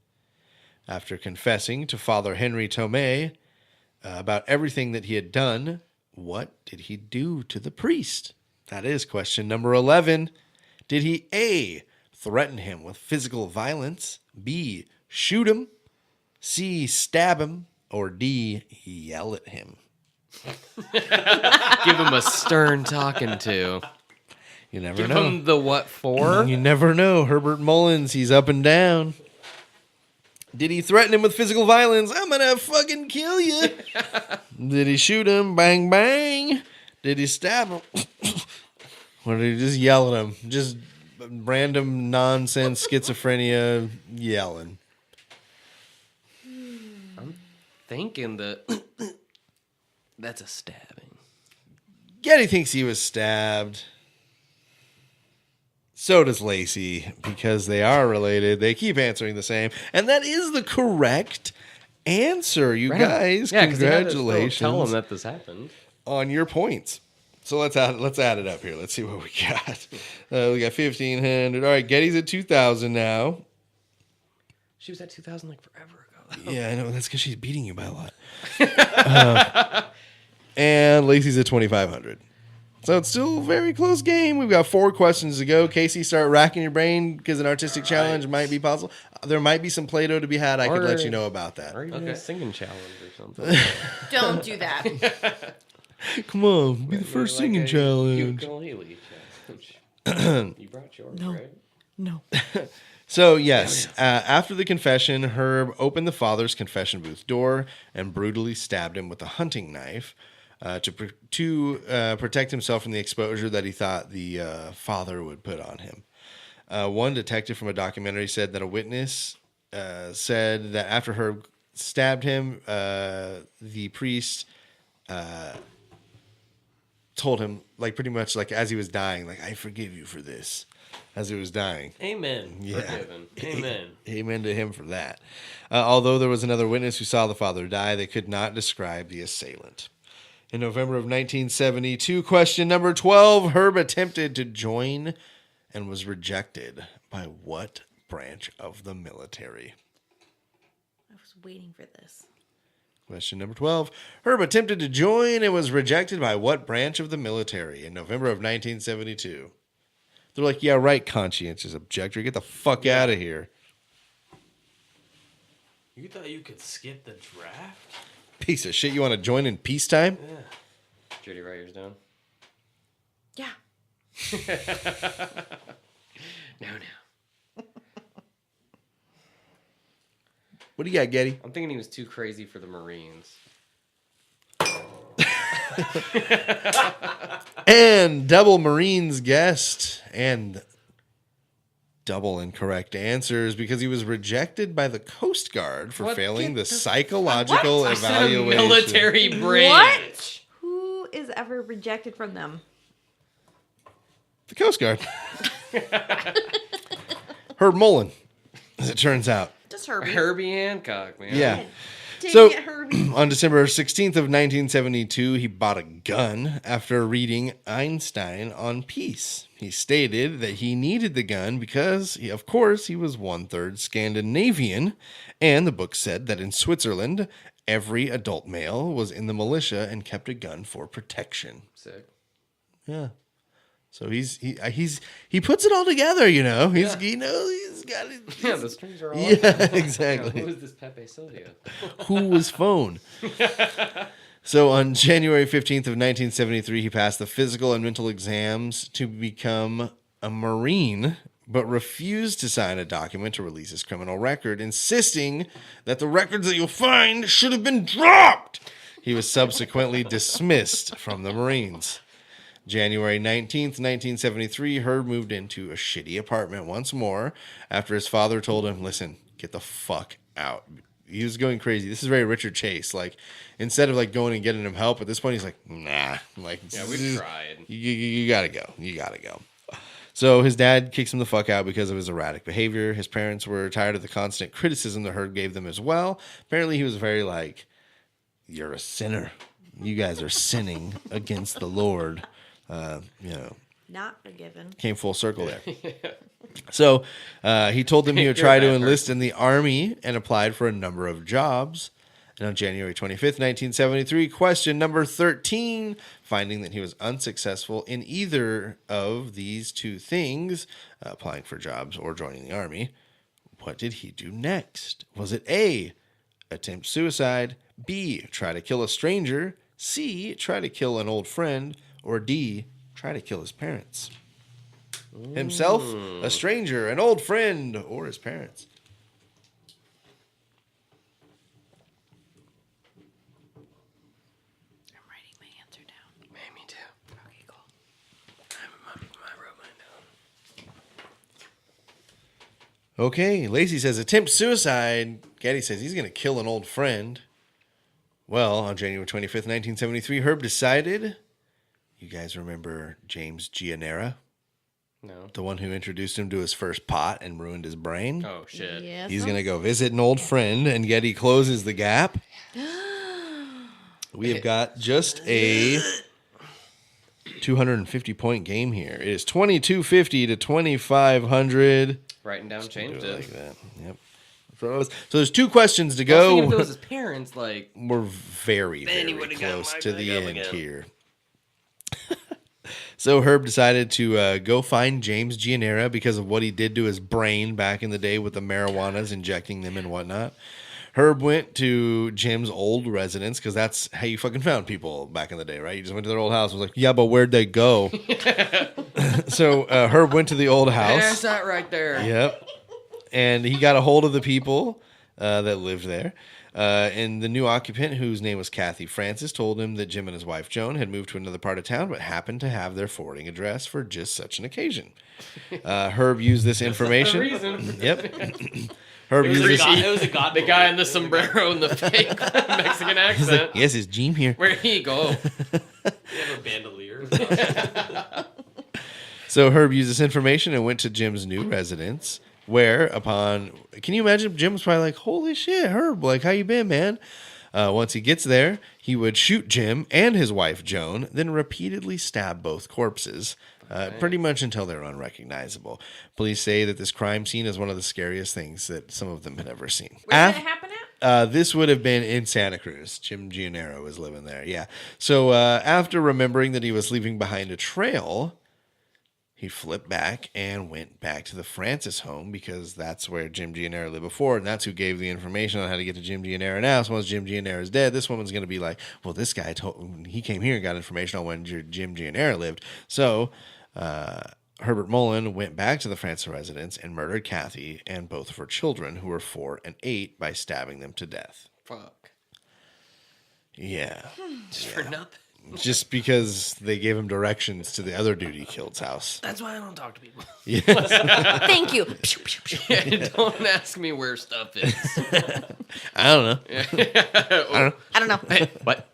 After confessing to Father Henry Tomei, about everything that he had done. What did he do to the priest? That is question number 11. Did he A, threaten him with physical violence, B, shoot him, C, stab him, or D, yell at him?
Give him a stern talking to.
You never
Give
know.
him the what for?
You never know. Herbert Mullins, he's up and down. Did he threaten him with physical violence? I'm gonna fucking kill you. Did he shoot him? Bang, bang. Did he stab him? Or did he just yell at him? Just random nonsense schizophrenia yelling.
I'm thinking that that's a stabbing.
Geddy thinks he was stabbed. So does Lacy, because they are related. They keep answering the same. And that is the correct answer, you guys.
Yeah, 'cause they had to still
Congratulations
tell him that this happened.
on your points. So let's add it up here. Let's see what we got. We got 1,500. All right, Geddy's at 2,000 now.
She was at 2,000 like forever ago.
Yeah, I know. That's because she's beating you by a lot. And Lacey's at 2,500. So it's still a very close game. We've got 4 questions to go. Casey, start racking your brain because an artistic challenge might be possible. There might be some Play-Doh to be had. I could let you know about that.
Or even a singing challenge or something.
Don't do that.
Come on, be the first singing challenge.
Ukulele challenge. You brought yours, right?
No.
So, yes, after the confession, Herb opened the father's confession booth door and brutally stabbed him with a hunting knife to protect himself from the exposure that he thought the father would put on him. One detective from a documentary said that a witness said that after Herb stabbed him, the priest told him, like, pretty much like as he was dying, like, I forgive you for this, as he was dying.
Amen.
Yeah.
Forgiven. Amen.
Amen to him for that. Although there was another witness who saw the father die, they could not describe the assailant. In November of 1972, question number 12, Herb attempted to join and was rejected by what branch of the military?
I was waiting for this.
Question number 12, Herb attempted to join and was rejected by what branch of the military in November of 1972? They're like, yeah, right, conscientious objector. Get the fuck out of here.
You thought you could skip the draft?
Piece of shit. You want to join in peacetime?
Yeah.
Judy, write yours down.
Yeah.
No.
What do you got, Geddy?
I'm thinking he was too crazy for the Marines.
And double Marines guessed and double incorrect answers because he was rejected by the Coast Guard for failing the psychological evaluation.
Military branch.
What? Who is ever rejected from them?
The Coast Guard. Herb Mullin, as it turns out.
Just Herbie.
Herbie Hancock, man.
Yeah.
Dang
So-
it, Herbie.
On December 16th of 1972, he bought a gun after reading Einstein on peace. He stated that he needed the gun because, of course, he was 1/3 Scandinavian, and the book said that in Switzerland, every adult male was in the militia and kept a gun for protection.
Sick.
Yeah. So he puts it all together, you know. He's he's got it.
Yeah, the strings are all
Yeah, exactly.
Who is this Pepe Silvia?
Who was phone? So on January 15th of 1973, he passed the physical and mental exams to become a Marine, but refused to sign a document to release his criminal record, insisting that the records that you'll find should have been dropped. He was subsequently dismissed from the Marines. January 19th, 1973, Herb moved into a shitty apartment once more after his father told him, listen, get the fuck out. He was going crazy. This is very Richard Chase. Like, instead of like going and getting him help, at this point he's like, nah. Like,
Yeah, we tried.
You gotta go. You gotta go. So his dad kicks him the fuck out because of his erratic behavior. His parents were tired of the constant criticism that Herb gave them as well. Apparently he was very like, you're a sinner. You guys are sinning against the Lord.
Not forgiven.
Came full circle there. So he told them he would try to enlist in the army and applied for a number of jobs. And on January 25th, 1973, question number 13, finding that he was unsuccessful in either of these two things, applying for jobs or joining the Army, what did he do next? Was it A, attempt suicide, B, try to kill a stranger, C, try to kill an old friend, or D, try to kill his parents? Himself, a stranger, an old friend, or his parents?
I'm writing my answer down.
Man, me too.
Okay, cool.
I wrote mine down.
Okay, Lacy says attempt suicide. Geddy says he's going to kill an old friend. Well, on January 25th, 1973, Herb decided. You guys remember James Gianera?
No.
The one who introduced him to his first pot and ruined his brain?
Oh, shit.
Yes.
He's going to go visit an old friend, and Geddy closes the gap. We have got just a 250-point game here. It is 2250 to 2500.
Writing down changed it.
Like that. Yep. So there's two questions to
I was thinking
go.
if it was his parents, like...
We're very,
Then he
very
would've got
close
my
to the
leg up
end
again.
here. So Herb decided to go find James Gianera because of what he did to his brain back in the day with the marijuanas, injecting them and whatnot. Herb went to Jim's old residence because that's how you fucking found people back in the day, right? You just went to their old house and was like, yeah, but where'd they go? So Herb went to the old house.
There's that right there.
Yep. And he got a hold of the people that lived there. And the new occupant, whose name was Kathy Francis, told him that Jim and his wife Joan had moved to another part of town, but happened to have their forwarding address for just such an occasion. Herb used this information. Yep. Herb used this.
It was a god.
The guy in the sombrero and the fake Mexican accent.
Yes, it's Jim here.
Where'd he go?
You have a bandolier.
So Herb used this information and went to Jim's new residence, where can you imagine? Jim was probably like, holy shit, Herb, like, how you been, man? Once he gets there, he would shoot Jim and his wife, Joan, then repeatedly stab both corpses, pretty much until they're unrecognizable. Police say that this crime scene is one of the scariest things that some of them had ever seen.
Where did it happen at?
This would have been in Santa Cruz. Jim Gianera was living there, yeah. So after remembering that he was leaving behind a trail, he flipped back and went back to the Francis home because that's where Jim Gianera lived before, and that's who gave the information on how to get to Jim Gianera now. So once Jim Gianera is dead, this woman's going to be like, well, this guy he came here and got information on when Jim Gianera lived. So Herbert Mullin went back to the Francis residence and murdered Kathy and both of her children, who were 4 and 8, by stabbing them to death.
Fuck.
Yeah.
Just for nothing.
Just because they gave him directions to the other dude he killed's house.
That's why I don't talk to people.
Yes.
Thank you.
Don't ask me where stuff is.
I don't know.
I don't know.
Hey, what?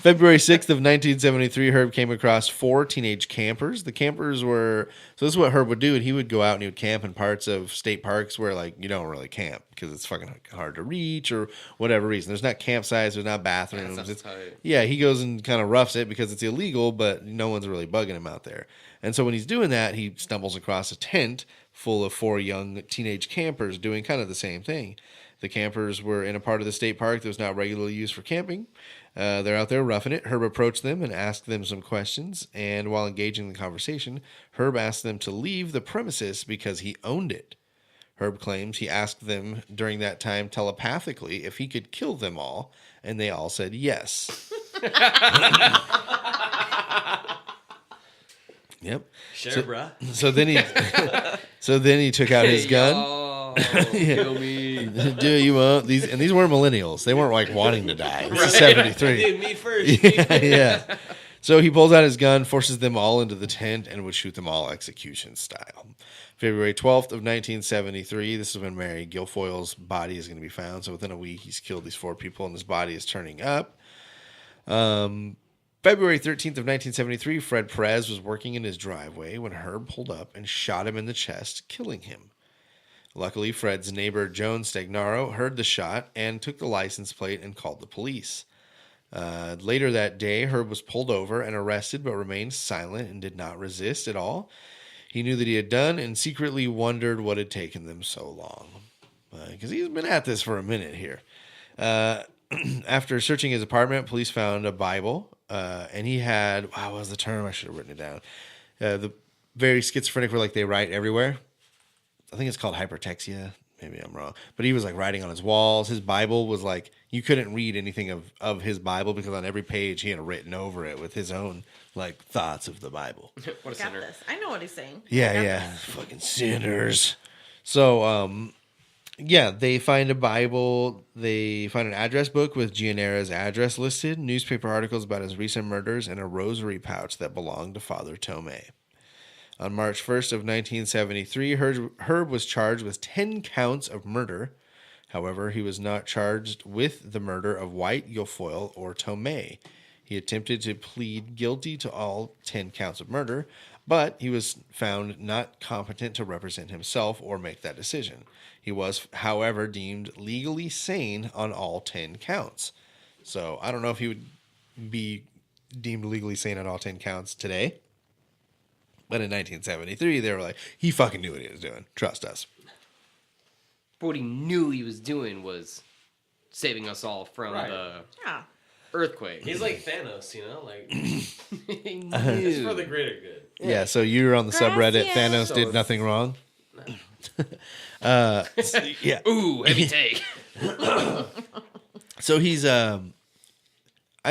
February 6th of 1973, Herb came across 4 teenage campers. The campers were... So this is what Herb would do. He would go out and he would camp in parts of state parks where, like, you don't really camp because it's fucking hard to reach or whatever reason. There's not campsites. There's not bathrooms.
That's tight.
Yeah, he goes and kind of roughs it because it's illegal, but no one's really bugging him out there. And so when he's doing that, he stumbles across a tent full of 4 young teenage campers doing kind of the same thing. The campers were in a part of the state park that was not regularly used for camping. They're out there roughing it. Herb approached them and asked them some questions. And while engaging in the conversation, Herb asked them to leave the premises because he owned it. Herb claims he asked them during that time telepathically if he could kill them all, and they all said yes. Yep.
Sure, bruh.
So then he took out his gun.
Y'all, kill me.
Do you want these? And these weren't millennials. They weren't like wanting to die. This is
Right.
73.
Dude, me first. Me first.
Yeah. So he pulls out his gun, forces them all into the tent, and would shoot them all execution style. February 12th of 1973, this is when Mary Guilfoyle's body is going to be found. So within a week, he's killed these 4 people, and his body is turning up. February 13th of 1973, Fred Perez was working in his driveway when Herb pulled up and shot him in the chest, killing him. Luckily, Fred's neighbor, Joan Stagnaro, heard the shot and took the license plate and called the police. Later that day, Herb was pulled over and arrested, but remained silent and did not resist at all. He knew that he had done and secretly wondered what had taken them so long. Because he's been at this for a minute here. After searching his apartment, police found a Bible, and he had, what was the term? I should have written it down. The very schizophrenic where like they write everywhere. I think it's called hypertexia. Maybe I'm wrong. But he was like writing on his walls. His Bible was like, you couldn't read anything of his Bible because on every page he had written over it with his own like thoughts of the Bible.
What a
Got
sinner.
this. I know what he's saying.
Yeah. Fucking sinners. So, yeah, they find a Bible. They find an address book with Gianera's address listed, newspaper articles about his recent murders, and a rosary pouch that belonged to Father Tomei. On March 1st of 1973, Herb was charged with 10 counts of murder. However, he was not charged with the murder of White, Guilfoyle, or Tomei. He attempted to plead guilty to all 10 counts of murder, but he was found not competent to represent himself or make that decision. He was, however, deemed legally sane on all 10 counts. So I don't know if he would be deemed legally sane on all 10 counts today. But in 1973, they were like, he fucking knew what he was doing. Trust us.
But what he knew he was doing was saving us all from the
Yeah.
earthquake.
He's like Thanos, you know, like
He
it's
knew.
for the greater good.
Yeah, so you were on the subreddit,
Gracias.
Thanos did nothing wrong? Yeah.
Ooh, heavy take.
So he's, I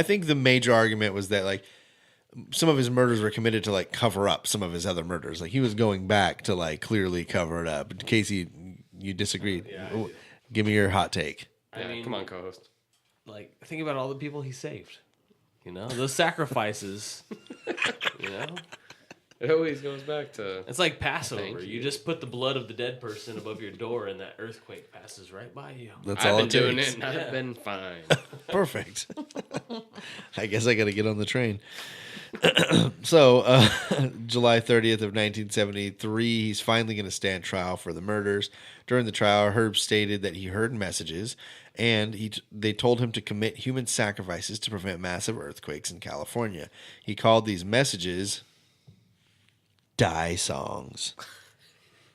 think the major argument was that, like, some of his murders were committed to, like, cover up some of his other murders. Like, he was going back to, like, clearly cover it up. Casey, you disagreed.
Yeah, I do.
Give me your hot take.
Yeah,
I mean,
come on, co-host.
like think about all the people he saved. You know, those sacrifices. You know,
It always goes back to...
it's like Passover.
Thank
You
you.
just put the blood of the dead person above your door, and that earthquake passes right by you.
That's
I've
all
been
it
doing
takes.
it, and I've
Yeah.
been fine.
Perfect. I guess I got to get on the train. So, July 30th of 1973, he's finally going to stand trial for the murders. During the trial, Herb stated that he heard messages, and they told him to commit human sacrifices to prevent massive earthquakes in California. He called these messages die songs.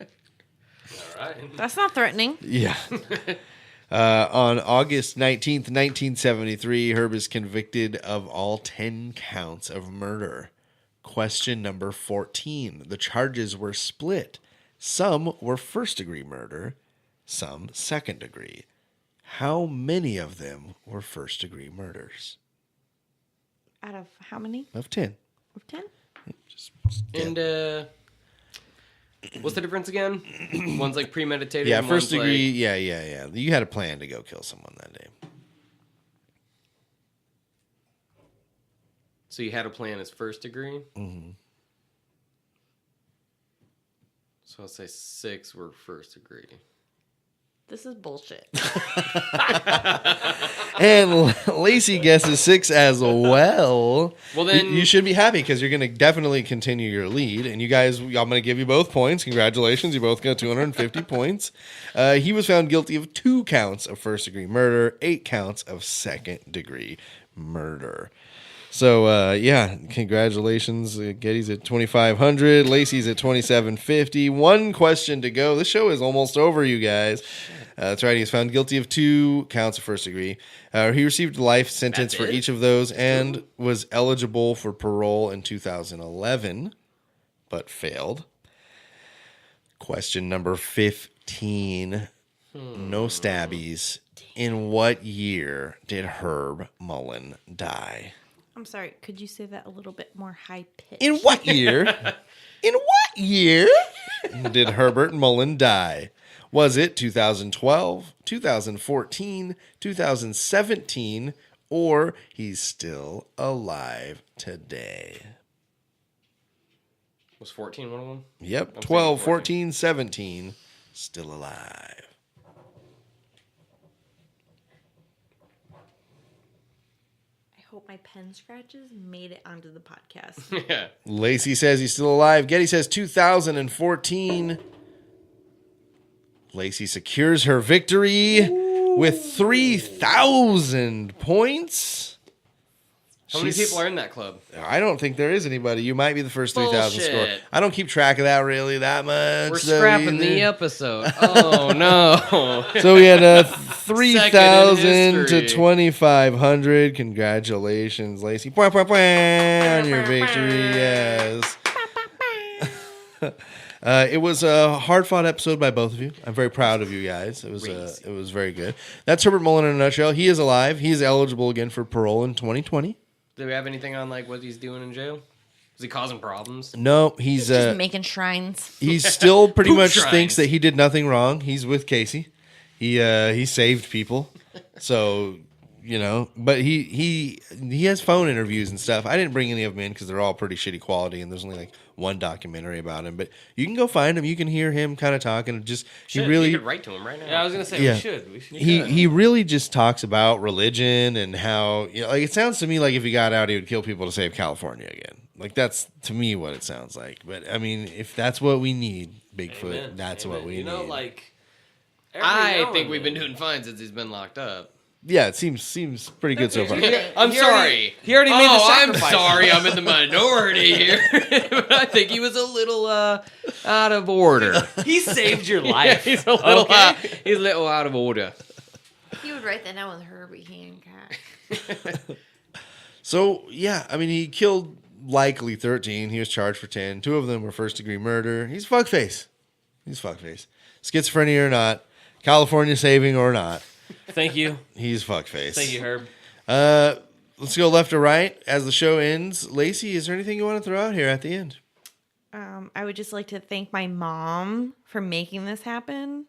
All right.
That's not threatening.
Yeah. On August 19th, 1973, Herb is convicted of all 10 counts of murder. Question number 14. The charges were split. Some were first-degree murder, some second-degree. How many of them were first-degree murders?
Out of how many?
Of 10.
Of 10?
And, what's the difference again? One's like premeditated.
Yeah,
and
first
one's
degree.
Like...
Yeah. You had a plan to go kill someone that day.
So you had a plan as first degree?
Mm-hmm.
So I'll say 6 were first degree.
This is bullshit.
And Lacy guesses 6 as well.
Well, then-
you should be happy because you're going to definitely continue your lead. And you guys, I'm going to give you both points. Congratulations. You both got 250 points. He was found guilty of 2 counts of first degree murder, 8 counts of second degree murder. So, yeah, congratulations. Geddy's at 2,500. Lacy's at 2,750. 1 question to go. This show is almost over, you guys. That's right. He was found guilty of 2 counts of first degree. He received a life sentence
That's
for
it?
each of those and was eligible for parole in 2011, but failed. Question number 15. No stabbies. In what year did Herb Mullin die?
I'm sorry. Could you say that a little bit more high pitched?
In what year? In what year did Herbert Mullin die? Was it 2012, 2014, 2017, or he's still alive today?
Was 14 one of them?
Yep,
I'm
12,
thinking
14, 17, still alive.
I hope my pen scratches made it onto the podcast.
Yeah.
Lacy says he's still alive. Geddy says 2014. Lacy secures her victory with 3,000 points.
How many people are in that club?
I don't think there is anybody. You might be the first 3,000 score.
Bullshit.
I don't keep track of that really that much.
We're
so
scrapping
either.
the episode. Oh, no.
So we had 3,000 to
history.
2,500. Congratulations, Lacy. On your victory, yes. It was a hard-fought episode by both of you. I'm very proud of you guys. It was very good. That's Herbert Mullin in a nutshell. He is alive. He is eligible again for parole in 2020.
Do we have anything on like what he's doing in jail? Is he causing problems?
No, he's
Just making shrines.
he still pretty
Poop
much
shrines.
thinks that he did nothing wrong. He's with Casey. He saved people. So, you know, but he has phone interviews and stuff. I didn't bring any of them in because they're all pretty shitty quality, and there's only like one documentary about him. But you can go find him. You can hear him kind of talking. Just
Shit,
he really
you could write to him right now.
Yeah, I was gonna say
Yeah.
we should.
he really just talks about religion and how, you know, like it sounds to me like if he got out, he would kill people to save California again. Like that's to me what it sounds like. But I mean, if that's what we need, Bigfoot,
Amen.
that's
Amen.
what we
You know,
need.
like every
I
now
think
and
we've been
then-
doing fine since he's been locked up.
Yeah, it seems pretty good so far.
I'm
He
sorry.
already- he already made the
I'm
sacrifice.
sorry. I'm in the minority here. But I think he was a little out of order.
He saved your life.
He's a little
Okay?
he's a little out of order.
He would write that down with Herbie Hancock.
So yeah, I mean, he killed likely 13. He was charged for 10. 2 of them were first-degree murder. He's fuckface. Schizophrenia or not, California saving or not,
Thank you.
he's fuckface.
Thank you, Herb.
Let's go left to right as the show ends. Lacey, is there anything you want to throw out here at the end?
I would just like to thank my mom for making this happen.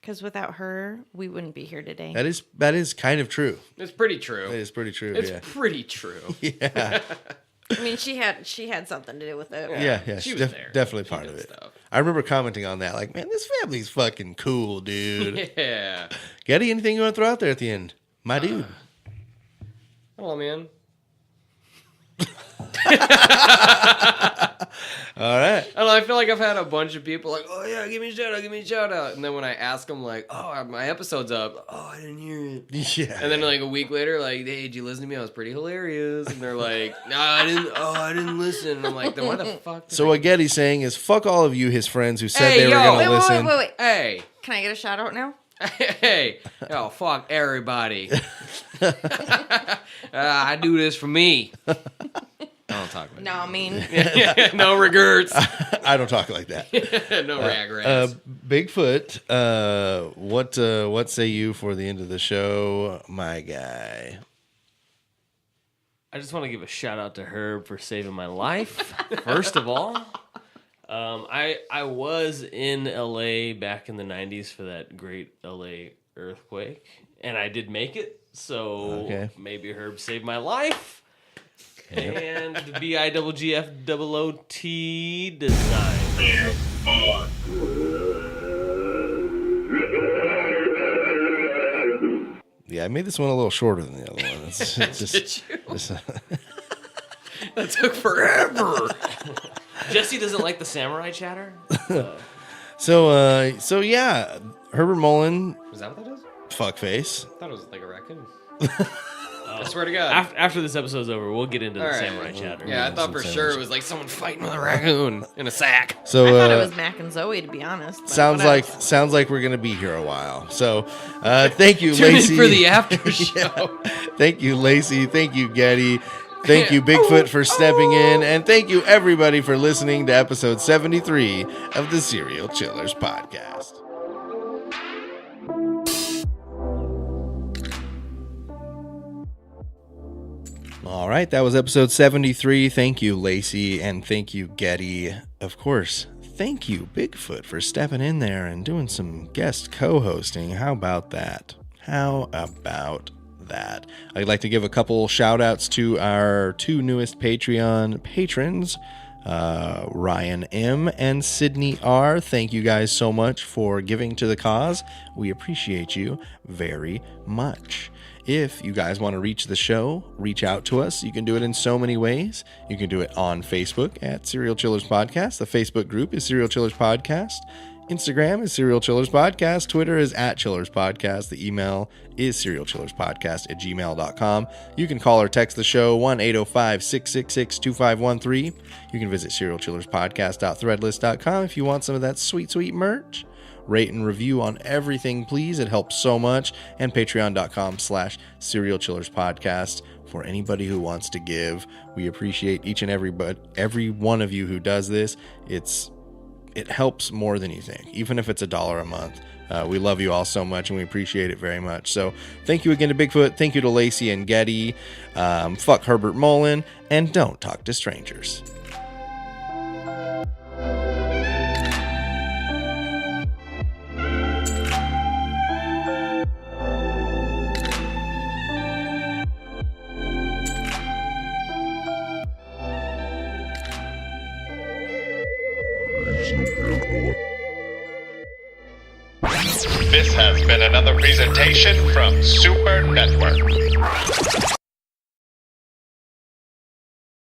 Because without her, we wouldn't be here today.
That is kind of true.
It's pretty true.
That is pretty true.
It's
yeah.
pretty true.
Yeah.
I mean, she had something to do with it.
Yeah.
She
She's
was there.
definitely
She
part
did
of it.
stuff.
I remember commenting on that, like, man, this family's fucking cool, dude.
Yeah.
Geddy, anything you want to throw out there at the end? My dude.
Hello, man.
All right.
I don't know, I feel like I've had a bunch of people like, oh yeah, give me a shout out. And then when I ask them like, oh, my episode's up. Oh, I didn't hear it.
Yeah.
And then like a week later, like, hey, did you listen to me? I was pretty hilarious. And they're like, no, I didn't. Oh, I didn't listen. And I'm like, then why the fuck?
So what Geddy's saying is, fuck all of you, his friends who said
Hey,
they were
yo.
going to
Wait,
listen.
wait.
Hey,
Can I get a shout out now?
hey, oh fuck everybody. I do this for me. I don't talk like
No, I mean,
that. No regrets.
I don't talk like that.
No regrets.
Bigfoot, what say you for the end of the show, my guy?
I just want to give a shout out to Herb for saving my life. First of all, I was in LA back in the 90s for that great LA earthquake, and I did make it. So
Okay.
maybe Herb saved my life. And the BIGGFOOT design.
Yeah, I made this one a little shorter than the other one. It's just,
Did you?
just
That took forever.
Jesse doesn't like the samurai chatter.
so yeah, Herbert Mullin,
Was that what that is?
fuckface.
I thought it was like a raccoon. I swear to God.
After this episode's over, we'll get into the
All right.
samurai chatter.
Yeah, I thought for sure it was like someone fighting with a raccoon in a sack.
So
I thought it was Mac and Zoe, to be honest. but
sounds
whatever.
like we're gonna be here a while. So thank you,
Tune
Lacy.
in for the after show.
Thank you, Lacy. Thank you, Geddy. Thank you, Bigfoot, for stepping in. And thank you, everybody, for listening to episode 73 of the Serial Chillers podcast. All right, that was episode 73. Thank you, Lacy, and thank you, Geddy. Of course, thank you, Bigfoot, for stepping in there and doing some guest co-hosting. How about that? I'd like to give a couple shout-outs to our 2 newest Patreon patrons, Ryan M. and Sydney R. Thank you guys so much for giving to the cause. We appreciate you very much. If you guys want to reach the show, reach out to us. You can do it in so many ways. You can do it on Facebook at Serial Chillers Podcast. The Facebook group is Serial Chillers Podcast. Instagram is Serial Chillers Podcast. Twitter is @Chillers Podcast. The email is serialchillerspodcast@gmail.com. You can call or text the show 1-805-666-2513. You can visit serialchillerspodcast.threadless.com if you want some of that sweet, sweet merch. rate and review on everything, please. It helps so much. And patreon.com/serialchillerspodcast for anybody who wants to give. We appreciate each and every one of you who does this. It helps more than you think, even if it's $1 a month. We love you all so much, and we appreciate it very much. So thank you again to Bigfoot. Thank you to Lacy and Geddy. Fuck Herbert Mullin, and don't talk to strangers.
This has been another presentation from Super Network.